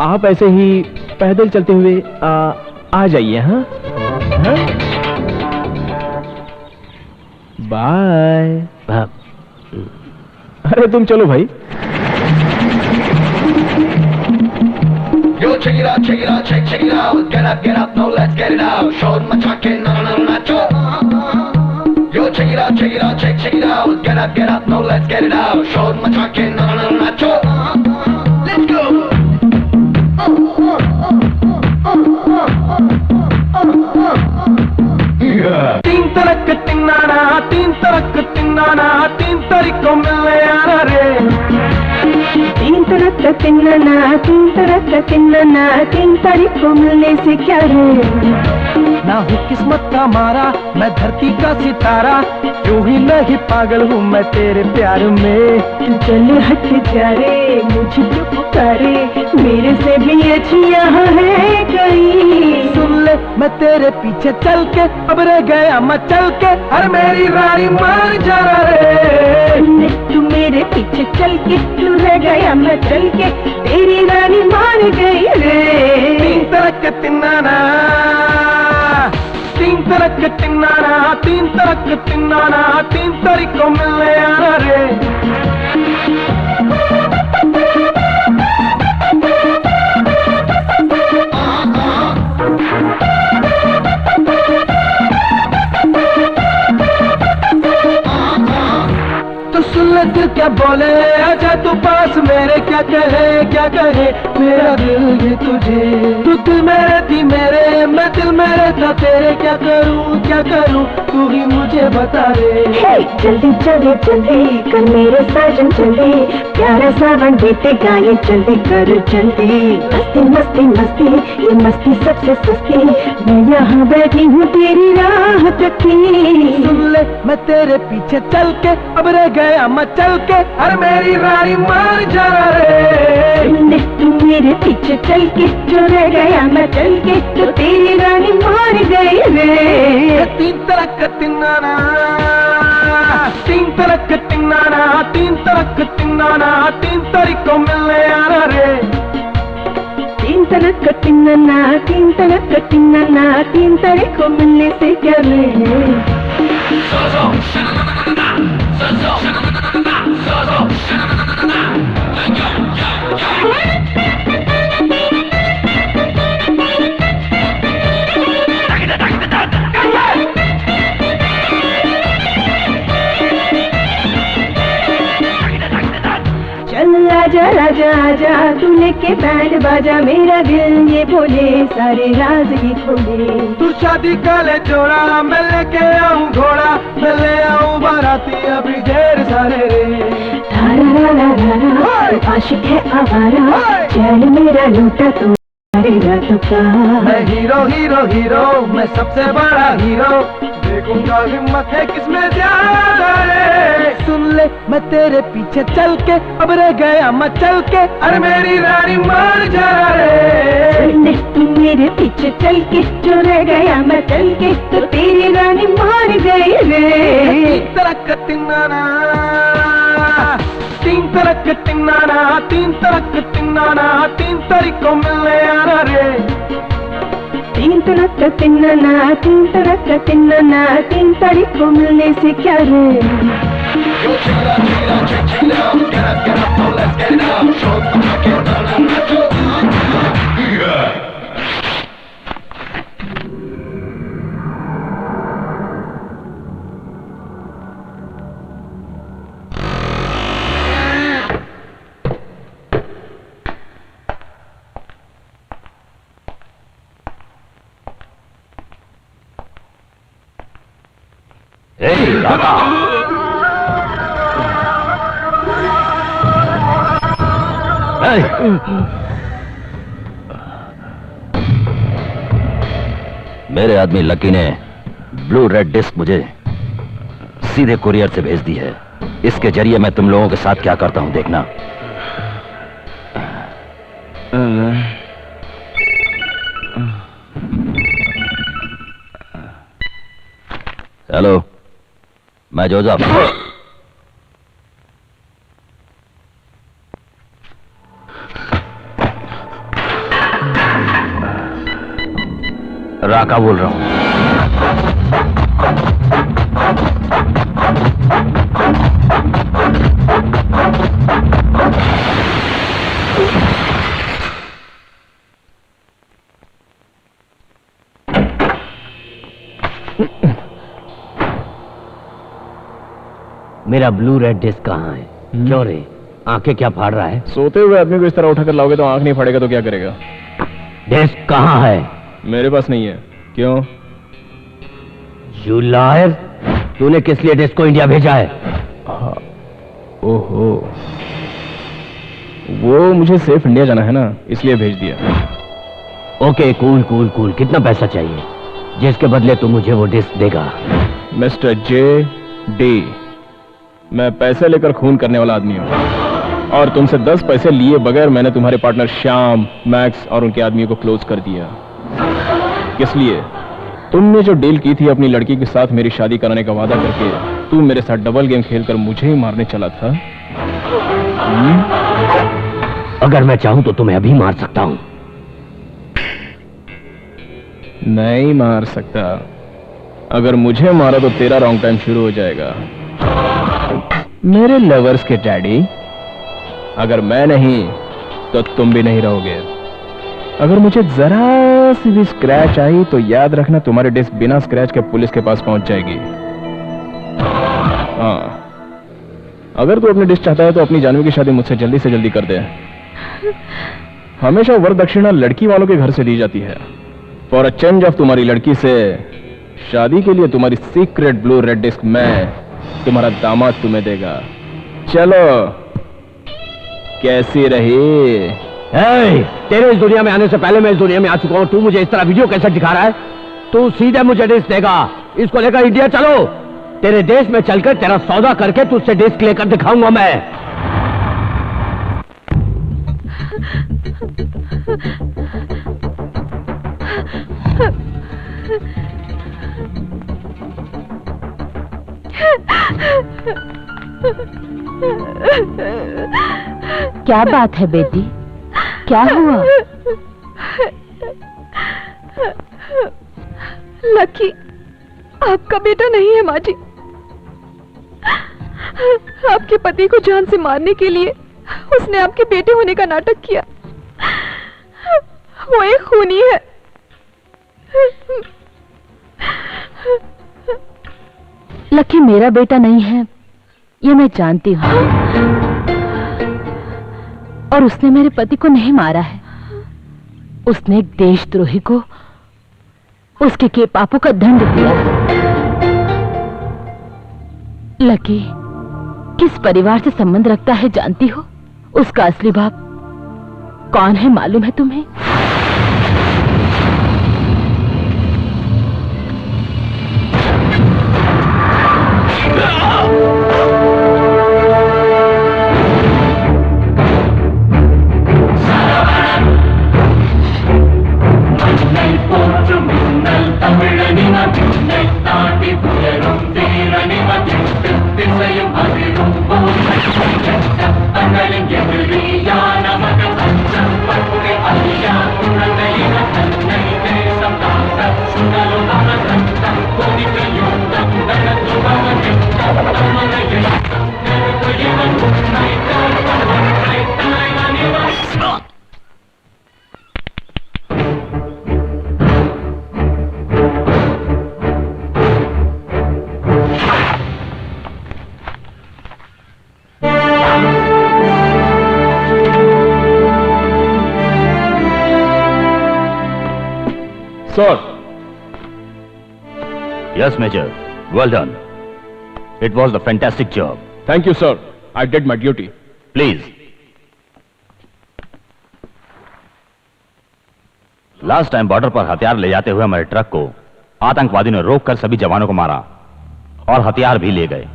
आप ऐसे ही पैदल चलते हुए आ जाइए। हाँ, बाय। अरे तुम चलो भाई। Yo, check it out, check it out. Get up, no, let's get it out. Show my talking, no, nacho. Yo, check it out, check it out. Get up, no, let's get it out. Show my talking, no, nacho. Let's go. तीन तरक तिन्नाना, तीन तरक तिन्नाना, तीन तरीक को मिलने आना रे। तीन तरक तिन्नाना, तीन तरक तिन्नाना, तीन तारीख को मिलने से क्या है? ना हूँ किस्मत का मारा, मैं धरती का सितारा, क्यों ही नहीं पागल हूँ मैं तेरे प्यार में। चले हट जा रे, मुझे क्यों पुकारे, मेरे से भी अच्छी यहाँ है कहीं। सुन ले मैं तेरे पीछे चल के अब रह गया मैं चल के, अरे मेरी रानी मान जा रे। तू मेरे पीछे चल के तू रह गया मैं चल के, तेरी रानी मान गई रे। तीन तरक तिन्नाना, तीन तरक तिन्नाना, तीन तरक तिन्नाना, तीन तारीख को मिलने आना रे। तो सुन ले दिल क्या बोले, आजा तू पास मेरे, क्या कहे मेरा दिल ये तुझे। तू दिल मेरे थी मेरे, मैं दिल मेरे था तेरे, क्या करूं तू ही मुझे बता रे। जल्दी चले जल्दी कर मेरे साजन जल्दी, प्यारा सावन बीतेगा ये जल्दी कर जल्दी। मस्ती मस्ती मस्ती ये मस्ती सबसे सस्ती, मैं यहाँ बैठी हूँ तेरी राह तकी। सुन ले मैं तेरे पीछे चल के अब रह गया मैं चल के, अरे मेरी रानी मान जा रे। तू मेरे पीछे चल के जो रह गया मैं चल के, तो तेरी रानी मान गई रे। तीन तरक तिन्नाना, तीन तरक तिन्नाना, तीन तरक तिन्नाना, तीन तारीख को मिलने आना रे। तीन तरक तिन्नाना, तीन तरक तिन्नाना, तीन तारीख को मिलने से क्या रे। चल आजा राजा आजा तू लेके बैंड बाजा, मेरा दिल ये बोले सारे राज ही खोले। तू शादी का ले जोड़ा, मैं लेके आऊं घोड़ा, मैं ले आऊं बाराती अभी ढेर सारे रे। आशिक है आवारा, चैन मेरा लूटा तो रातों का। मैं हीरो हीरो हीरो, मैं सबसे बड़ा हीरो, देखूंगा हिम्मत है किसमें ज्यादा रे। सुन ले मैं तेरे पीछे चल के अब रह गया मैं चल के, अरे मेरी रानी मान जा रे। तू मेरे पीछे चल के जो रह गया मैं चल के, तो तेरी रानी मान गई रे। तीन तरक तिन्नाना, तीन तरक तिन्नाना, तीन तरक तिन्नाना, तीन तारीख को मिलने आना रे। तीन तरक तिन्नाना, तीन तरक तिन्नाना, तीन तारीख को मिलने से क्या रे। मेरे आदमी लकी ने ब्लू रेड डिस्क मुझे सीधे कुरियर से भेज दी है। इसके जरिए मैं तुम लोगों के साथ क्या करता हूं देखना। हेलो, मैं जोसेफ। राका बोल रहा हूं। मेरा ब्लू रेड डिस्क कहाँ है? क्यों रे, आंखें क्या फाड़ रहा है? सोते हुए आदमी को इस तरह उठाकर लाओगे तो आंख नहीं फाड़ेगा तो क्या करेगा? डिस्क कहाँ है? मेरे पास नहीं है। क्यों? यू लायर, तूने किस लिए डिस्क को इंडिया भेजा है? ओहो, वो मुझे सेफ इंडिया जाना है ना, इसलिए भेज दिया। Okay, cool cool cool. कितना पैसा चाहिए जिसके बदले तू मुझे वो डिस्क देगा? मिस्टर जे डी, मैं पैसे लेकर खून करने वाला आदमी हूं और तुमसे 10 पैसे लिए बगैर मैंने तुम्हारे पार्टनर श्याम, मैक्स और उनके आदमियों को क्लोज कर दिया। किस लिए? तुमने जो डील की थी अपनी लड़की के साथ मेरी शादी कराने का वादा करके, तू मेरे साथ डबल गेम खेलकर मुझे ही मारने चला था। अगर मैं चाहूं तो तुम्हें अभी मार सकता हूं। नहीं मार सकता। अगर मुझे मारा तो तेरा रॉन्ग टाइम शुरू हो जाएगा मेरे लवर्स के डैडी। अगर मैं नहीं तो तुम भी नहीं रहोगे। अगर मुझे जरा सी भी स्क्रैच आई तो याद रखना तुम्हारी डिस्क बिना स्क्रैच के पुलिस के पास पहुंच जाएगी। हाँ, अगर तू अपनी डिस्क चाहता है तो अपनी जानवी की शादी मुझसे जल्दी से जल्दी कर दे। हमेशा वरदक्षिणा लड़की वालों के घर से ली जाती है। फॉर अ चेंज ऑफ तुम्हारी लड़की से शादी के लिए तुम्हारी सीक्रेट ब्लू रेड डिस्क मैं तुम्हारा दामाद तुम्हें देगा। चलो, कैसी रही? तेरे इस दुनिया में आने से पहले मैं इस दुनिया में आ चुका हूं। तू मुझे इस तरह वीडियो कैसे दिखा रहा है? तू सीधे मुझे डिस्क देगा। इसको लेकर इंडिया चलो। तेरे देश में चलकर तेरा सौदा करके तुझसे डिस्क लेकर दिखाऊंगा मैं। क्या बात है बेटी, क्या हुआ? लकी आपका बेटा नहीं है माँ जी। आपके पति को जान से मारने के लिए उसने आपके बेटे होने का नाटक किया। वो एक खूनी है। लकी मेरा बेटा नहीं है, ये मैं जानती हूँ। और उसने मेरे पति को नहीं मारा है। उसने एक देशद्रोही को उसके के पापों का दंड दिया है। लकी किस परिवार से संबंध रखता है जानती हो? उसका असली बाप कौन है मालूम है तुम्हें? Sir. Yes, Major. Well done. It was a fantastic job. Thank you, sir. I did my duty. Please. Last time border पर हथियार ले जाते हुए हमारे ट्रक को आतंकवादी ने रोककर सभी जवानों को मारा और हथियार भी ले गए।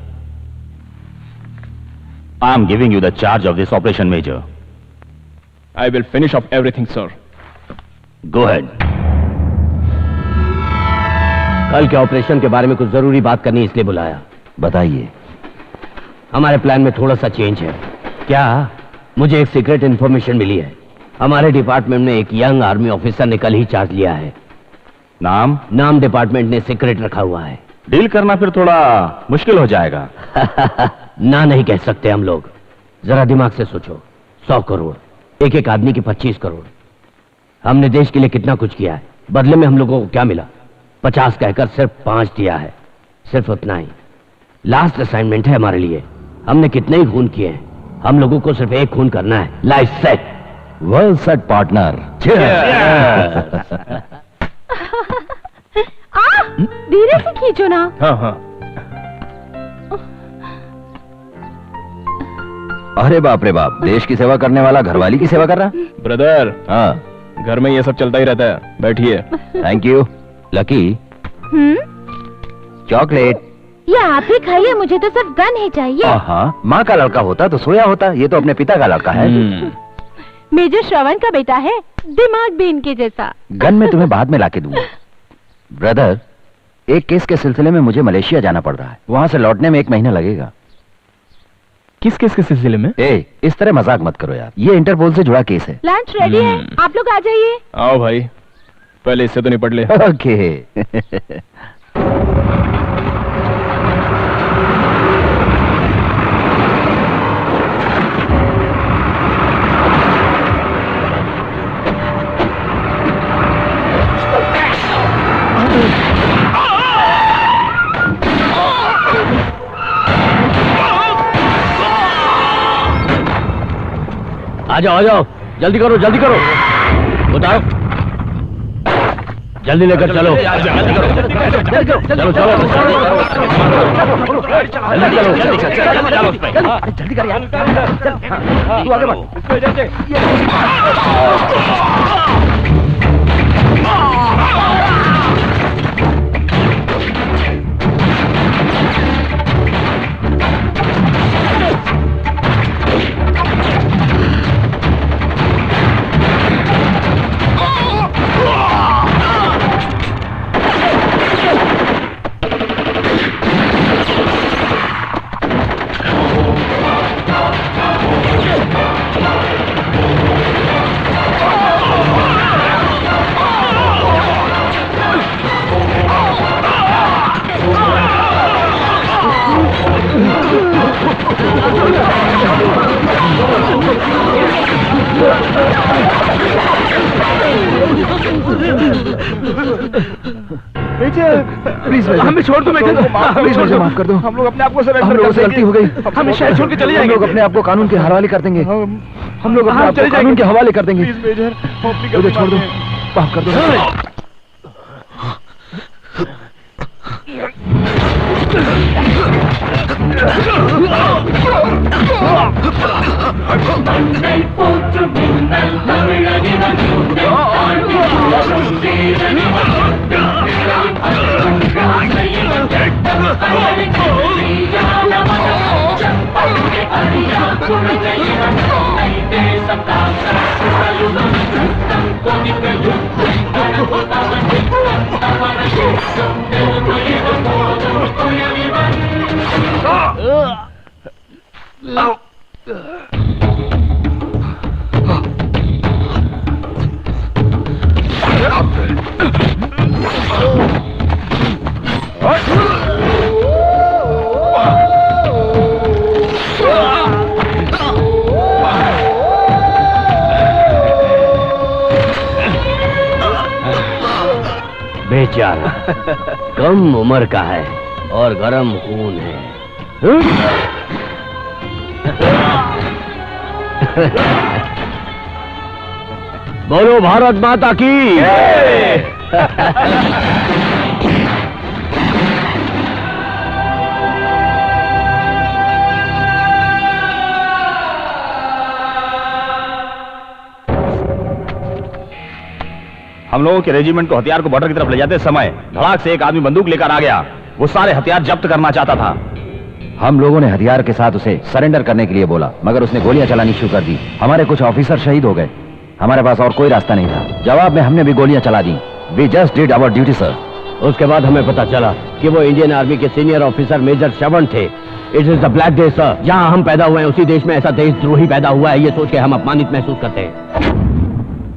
I am giving you the charge of this operation, Major. I will finish off everything, sir. Go ahead. कल के ऑपरेशन के बारे में कुछ जरूरी बात करनी इसलिए बुलाया। बताइए। हमारे प्लान में थोड़ा सा चेंज है। क्या? मुझे एक सीक्रेट इंफॉर्मेशन मिली है। हमारे डिपार्टमेंट में एक यंग आर्मी ऑफिसर ने कल ही चार्ज लिया है। नाम डिपार्टमेंट ने सीक्रेट रखा हुआ है। डील करना फिर थोड़ा मुश्किल हो जाएगा। ना नहीं कह सकते हम लोग। जरा दिमाग से सोचो। 100 करोड़, एक एक आदमी की 25 करोड़। हमने देश के लिए कितना कुछ किया है, बदले में हम लोगों को क्या मिला? 50 कहकर सिर्फ 5 दिया है। सिर्फ उतना ही। लास्ट असाइनमेंट है हमारे लिए। हमने कितने ही खून किए हैं, हम लोगों को सिर्फ एक खून करना है। Life set. Well set partner. धीरे से खींचो ना। हाँ। अरे बाप रे बाप, देश की सेवा करने वाला घरवाली की सेवा कर रहा। ब्रदर। हाँ, घर में ये सब चलता ही रहता है। बैठिए। Thank you. Lucky, chocolate. ये आप ही खाइए, मुझे तो सिर्फ गन ही चाहिए। हाँ, माँ का लड़का होता तो सोया होता, ये तो अपने पिता का लड़का है। मेजर श्रवण का बेटा है, दिमाग भी इनके जैसा। गन में तुम्हें बाद में लाके दूंगा। ब्रदर, एक केस के सिलसिले में मुझे मलेशिया जाना पड़ रहा है। वहां से लौटने में 1 महीना लगेगा। किस केस के सिलसिले में? इस तरह मजाक मत करो यार, ये इंटरपोल से जुड़ा केस है। लंच रेडी है, आप लोग आ जाइए। आओ भाई, पहले इससे तो निपट ले। ओके। आ जाओ, जल्दी करो, उतारो, जल्दी लेकर चलो, जल्दी करो, चलो, जल्दी कर यार, तू आगे बढ़। प्लीज हमें छोड़ दो मेजर, प्लीज मुझे माफ कर दो। हम लोग अपने आप को सरेंडर हम लोगों से गलती हो गई। हम शहर छोड़ के चले जाएंगे। हम लोग अपने आप को कानून के हवाले कर देंगे। हम लोग अपने आप को कानून के हवाले कर देंगे। मुझे छोड़ दो, माफ कर दो। बेचारा कम उम्र का है और गरम खून है। बोलो भारत माता की। हम लोगों के रेजिमेंट को हथियार को बॉर्डर की तरफ ले जाते समय धड़ाक से एक आदमी बंदूक लेकर आ गया। वो सारे हथियार जब्त करना चाहता था। हम लोगों ने हथियार के साथ उसे सरेंडर करने के लिए बोला, मगर उसने गोलियां चलानी शुरू कर दी। हमारे कुछ ऑफिसर शहीद हो गए। हमारे पास और कोई रास्ता नहीं था। जवाब में हमने भी गोलियां चला दी। We just did our duty sir. उसके बाद हमें पता चला कि वो इंडियन आर्मी के सीनियर ऑफिसर मेजर श्रवण थे। It is the black day sir. जहां हम पैदा हुए हैं उसी देश में ऐसा देशद्रोही पैदा हुआ है, ये सोच के हम अपमानित महसूस करते हैं।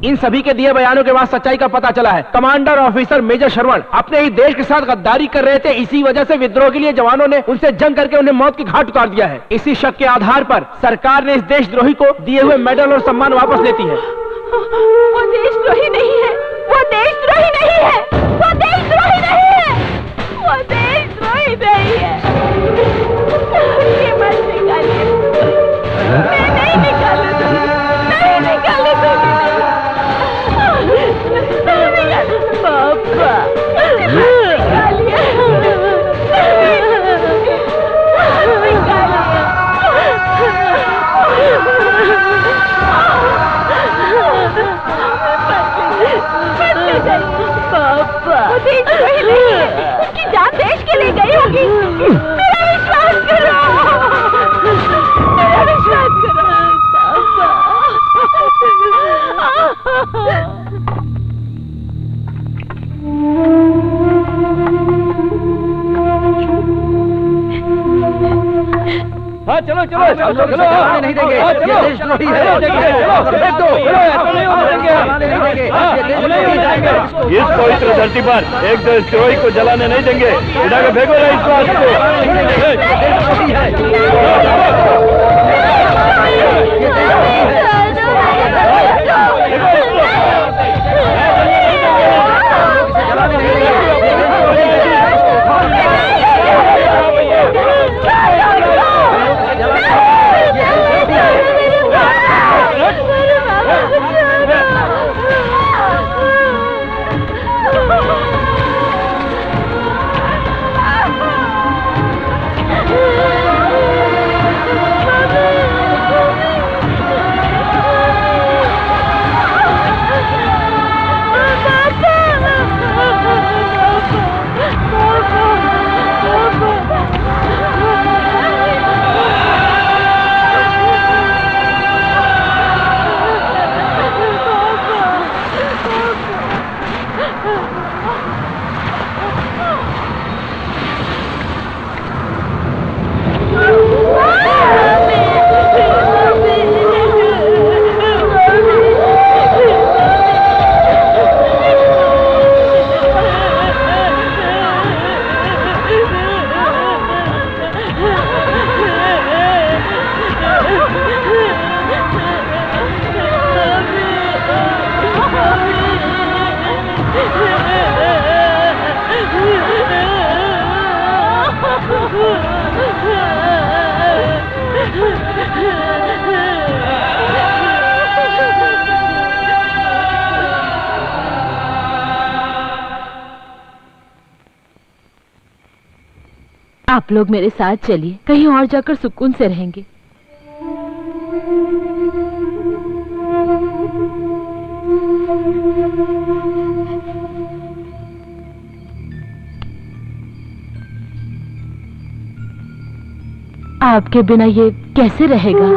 इन सभी के दिए बयानों के बाद सच्चाई का पता चला है। कमांडर ऑफिसर मेजर श्रवण अपने ही देश के साथ गद्दारी कर रहे थे। इसी वजह से विद्रोह के लिए जवानों ने उनसे जंग करके उन्हें मौत की घाट उतार दिया है। इसी शक के आधार पर सरकार ने इस देशद्रोही को दिए हुए मेडल और सम्मान वापस लेती है। वो देशद्रोही नहीं है, वो देशद्रोही नहीं है, वो देशद्रोही नहीं है, वो देशद्रोही नहीं है। ये मत निकालिए, मैं नहीं निकालने दूंगी, नहीं निकालने दूंगी। पापा निकालिए, पापा देशद्रोही नहीं है, उसकी जान देश के लिए गई होगी। मेरा विश्वास करो, मेरा विश्वास करो पापा। चलो चलो चलो नहीं देंगे, ये देशद्रोही है। इस पवित्र धरती पर एक देशद्रोही को जलाने नहीं देंगे। उठा के फेंको ना इसको आज आप लोग मेरे साथ चलिए, कहीं और जाकर सुकून से रहेंगे। आपके बिना ये कैसे रहेगा?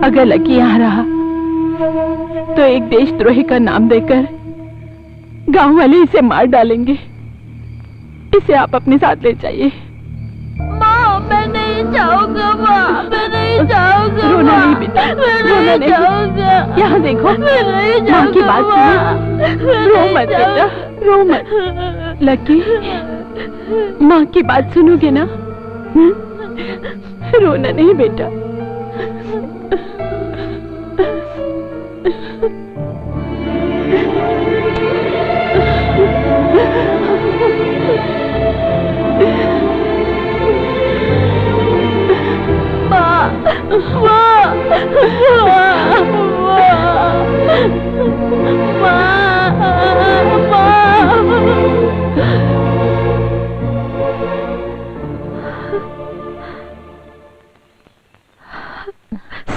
अगर लकी यहाँ रहा तो एक देशद्रोही का नाम देकर गांव वाले इसे मार डालेंगे। इसे आप अपने साथ ले जाइए। माँ, मैं नहीं जाऊंगा माँ, मैं नहीं जाऊंगा। रोना नहीं बेटा, रोना नहीं। यहाँ देखो, माँ की बात सुनो। रो मत बेटा, रो मत। लकी, माँ की बात सुनोगे ना? रोना नहीं बेटा।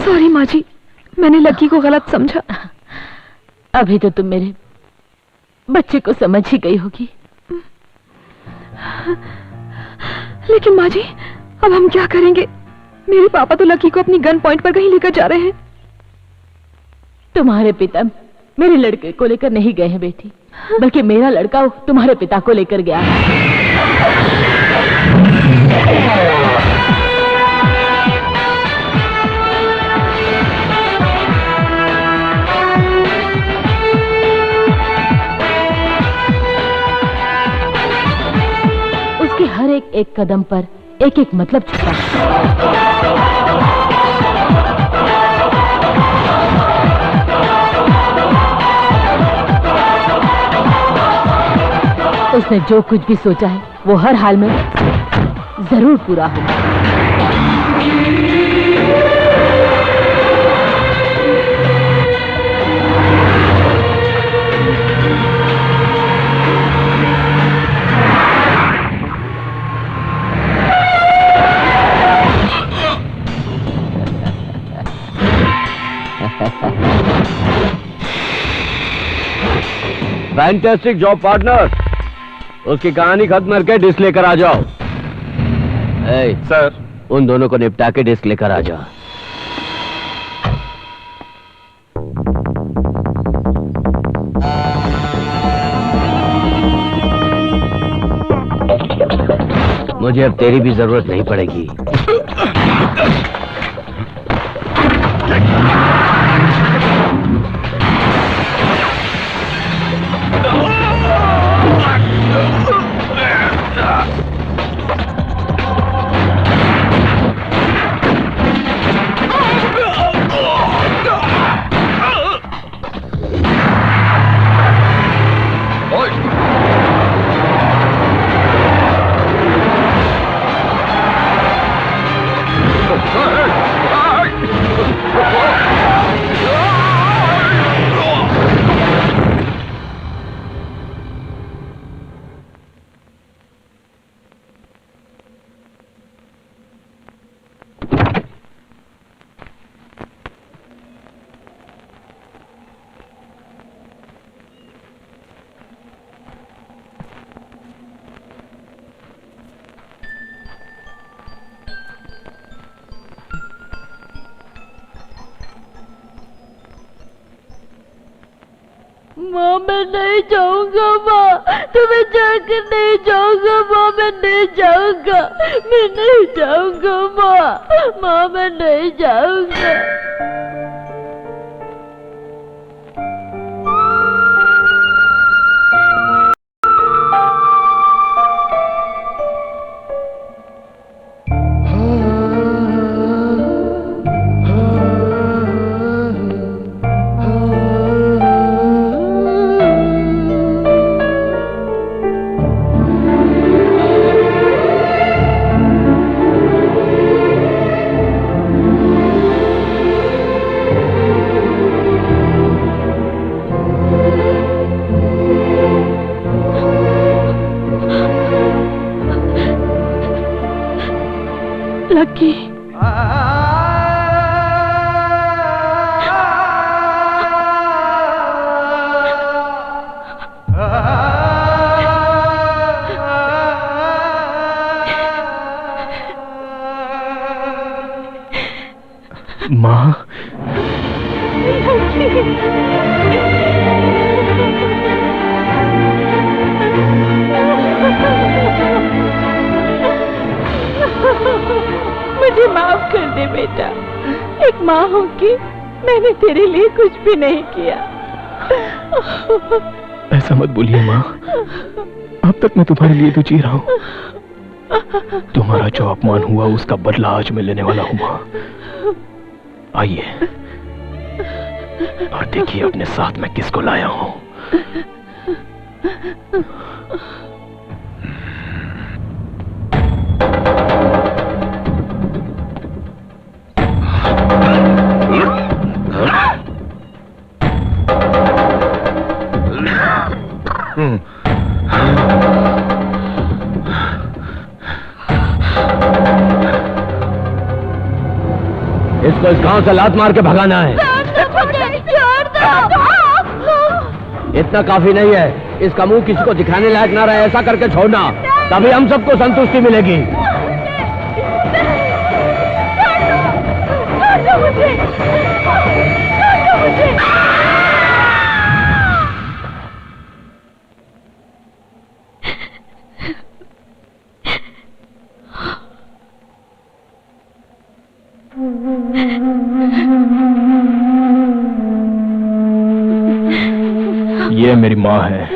सॉरी माँ जी, मैंने लकी को गलत समझा। अभी तो तुम मेरे बच्चे को समझ ही गई होगी। लेकिन माँ जी, अब हम क्या करेंगे? मेरे पापा तो लकी को अपनी गन पॉइंट पर कहीं लेकर जा रहे हैं। तुम्हारे पिता मेरे लड़के को लेकर नहीं गए हैं बेटी, बल्कि मेरा लड़का तुम्हारे पिता को लेकर गया है। उसके हर एक कदम पर एक एक मतलब छुपा। उसने जो कुछ भी सोचा है वो हर हाल में जरूर पूरा होगा। Fantastic job partner. उसकी कहानी खत्म करके डिस्क लेकर आ जाओ। सर, उन दोनों को निपटा के डिस्क लेकर आ जाओ। मुझे अब तेरी भी जरूरत नहीं पड़ेगी। माँ मैं नहीं जाऊंगा माँ, तुम्हें छोड़कर नहीं जाऊंगा माँ, मैं नहीं जाऊंगा, मैं नहीं जाऊंगा माँ, माँ मैं नहीं जाऊंगा। लकी माँ मुझे माफ कर दे बेटा, एक माँ हूँ कि मैंने तेरे लिए कुछ भी नहीं किया। ऐसा मत बोलिए माँ, अब तक मैं तुम्हारे लिए तो जी रहा हूँ। तुम्हारा जो अपमान हुआ उसका बदला आज मैं लेने वाला हूँ माँ। आइए और देखिए अपने साथ मैं किसको लाया हूँ। इसको इस गांव से लात मार के भगाना है। इतना काफी नहीं है, इसका मुंह किसी को दिखाने लायक ना रहे, ऐसा करके छोड़ना, तभी हम सबको संतुष्टि मिलेगी। ये मेरी माँ है।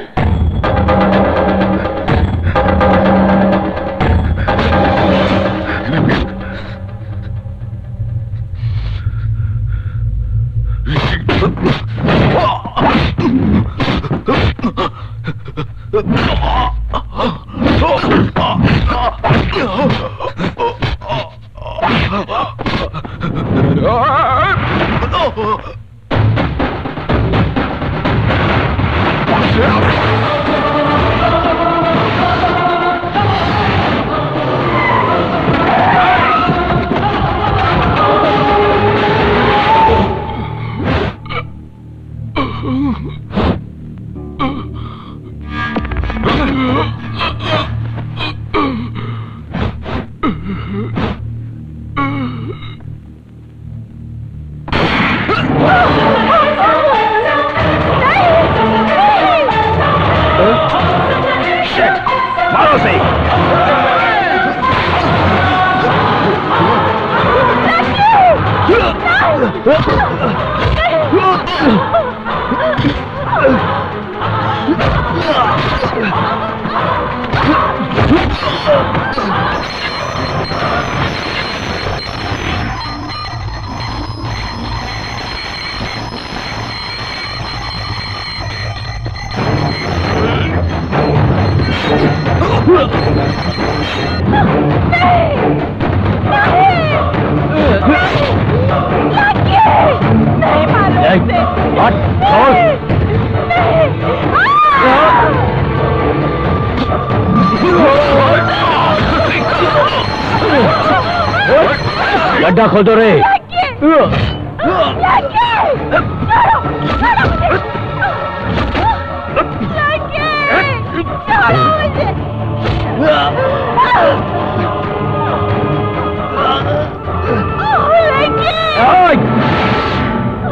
गड्ढा खोल दो रे।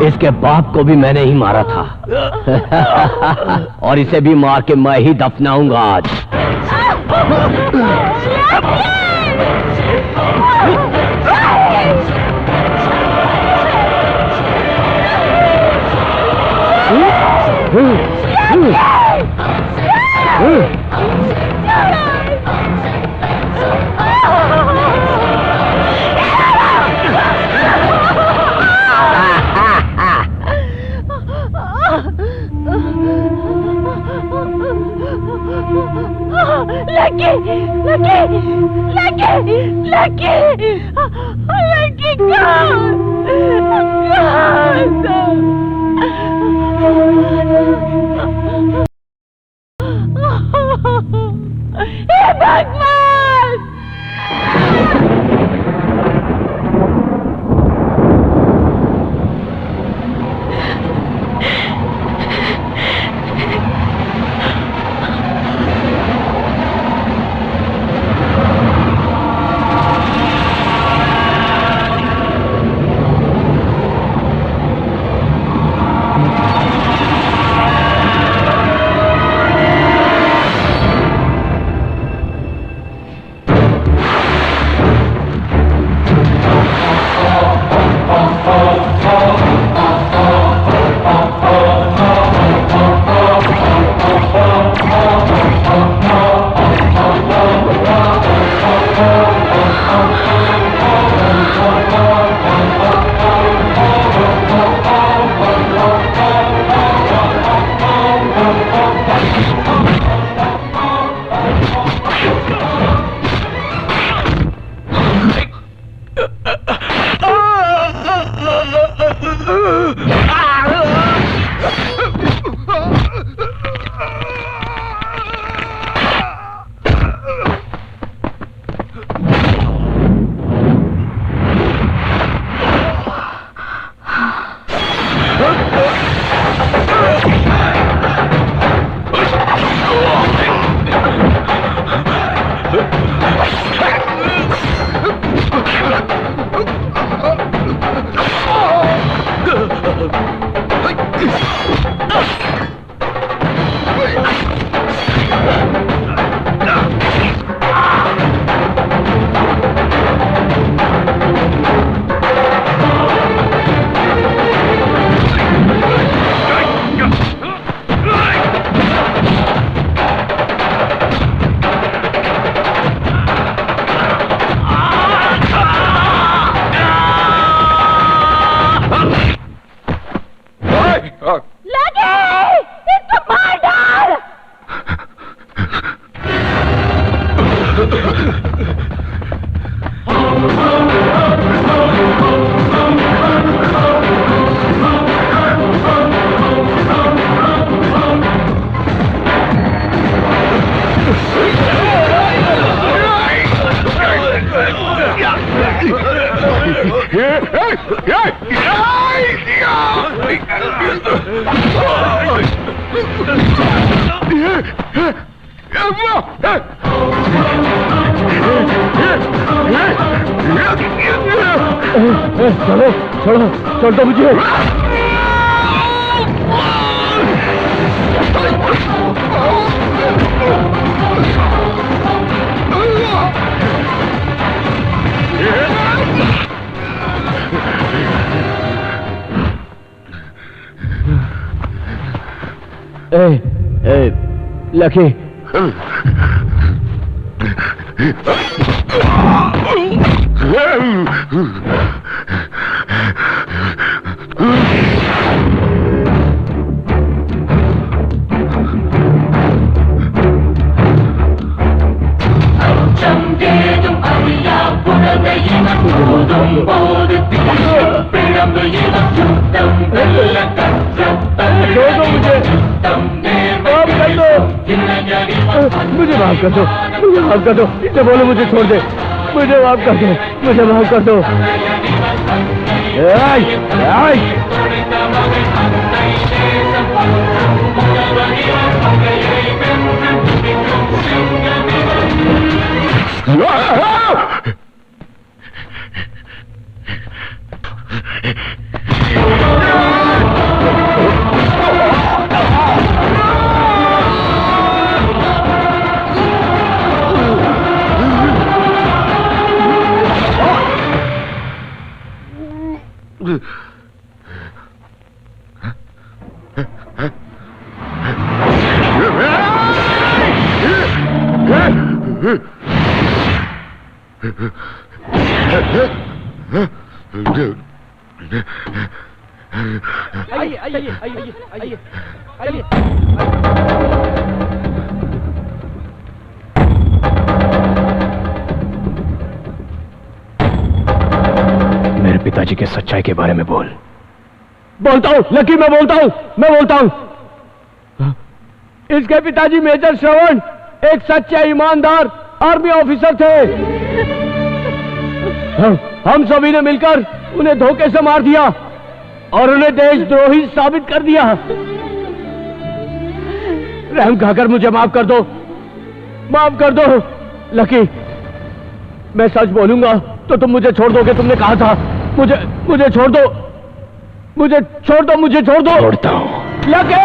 इसके बाप को भी मैंने ही मारा था और इसे भी मार के मैं ही दफनाऊंगा आज। Lucky lucky lucky lucky lucky भगवान। चलो छोड़ो छोड़ दो मुझे। लकी मुझे माफ कर दो, मुझे माफ कर दो, इसे बोलो मुझे छोड़ दे, मुझे माफ कर दो, मुझे माफ कर दो। मेरे पिताजी के सच्चाई के बारे में बोल। बोलता हूँ लकी, मैं बोलता हूँ। इसके पिताजी मेजर श्रवण एक सच्चे ईमानदार आर्मी ऑफिसर थे। हम सभी ने मिलकर उन्हें धोखे से मार दिया और उन्हें देशद्रोही साबित कर दिया। रहम खाकर मुझे माफ कर दो लकी। मैं सच बोलूंगा तो तुम मुझे छोड़ दोगे, तुमने कहा था। मुझे छोड़ दो, मुझे छोड़ दो। छोड़ता हूं। लकी!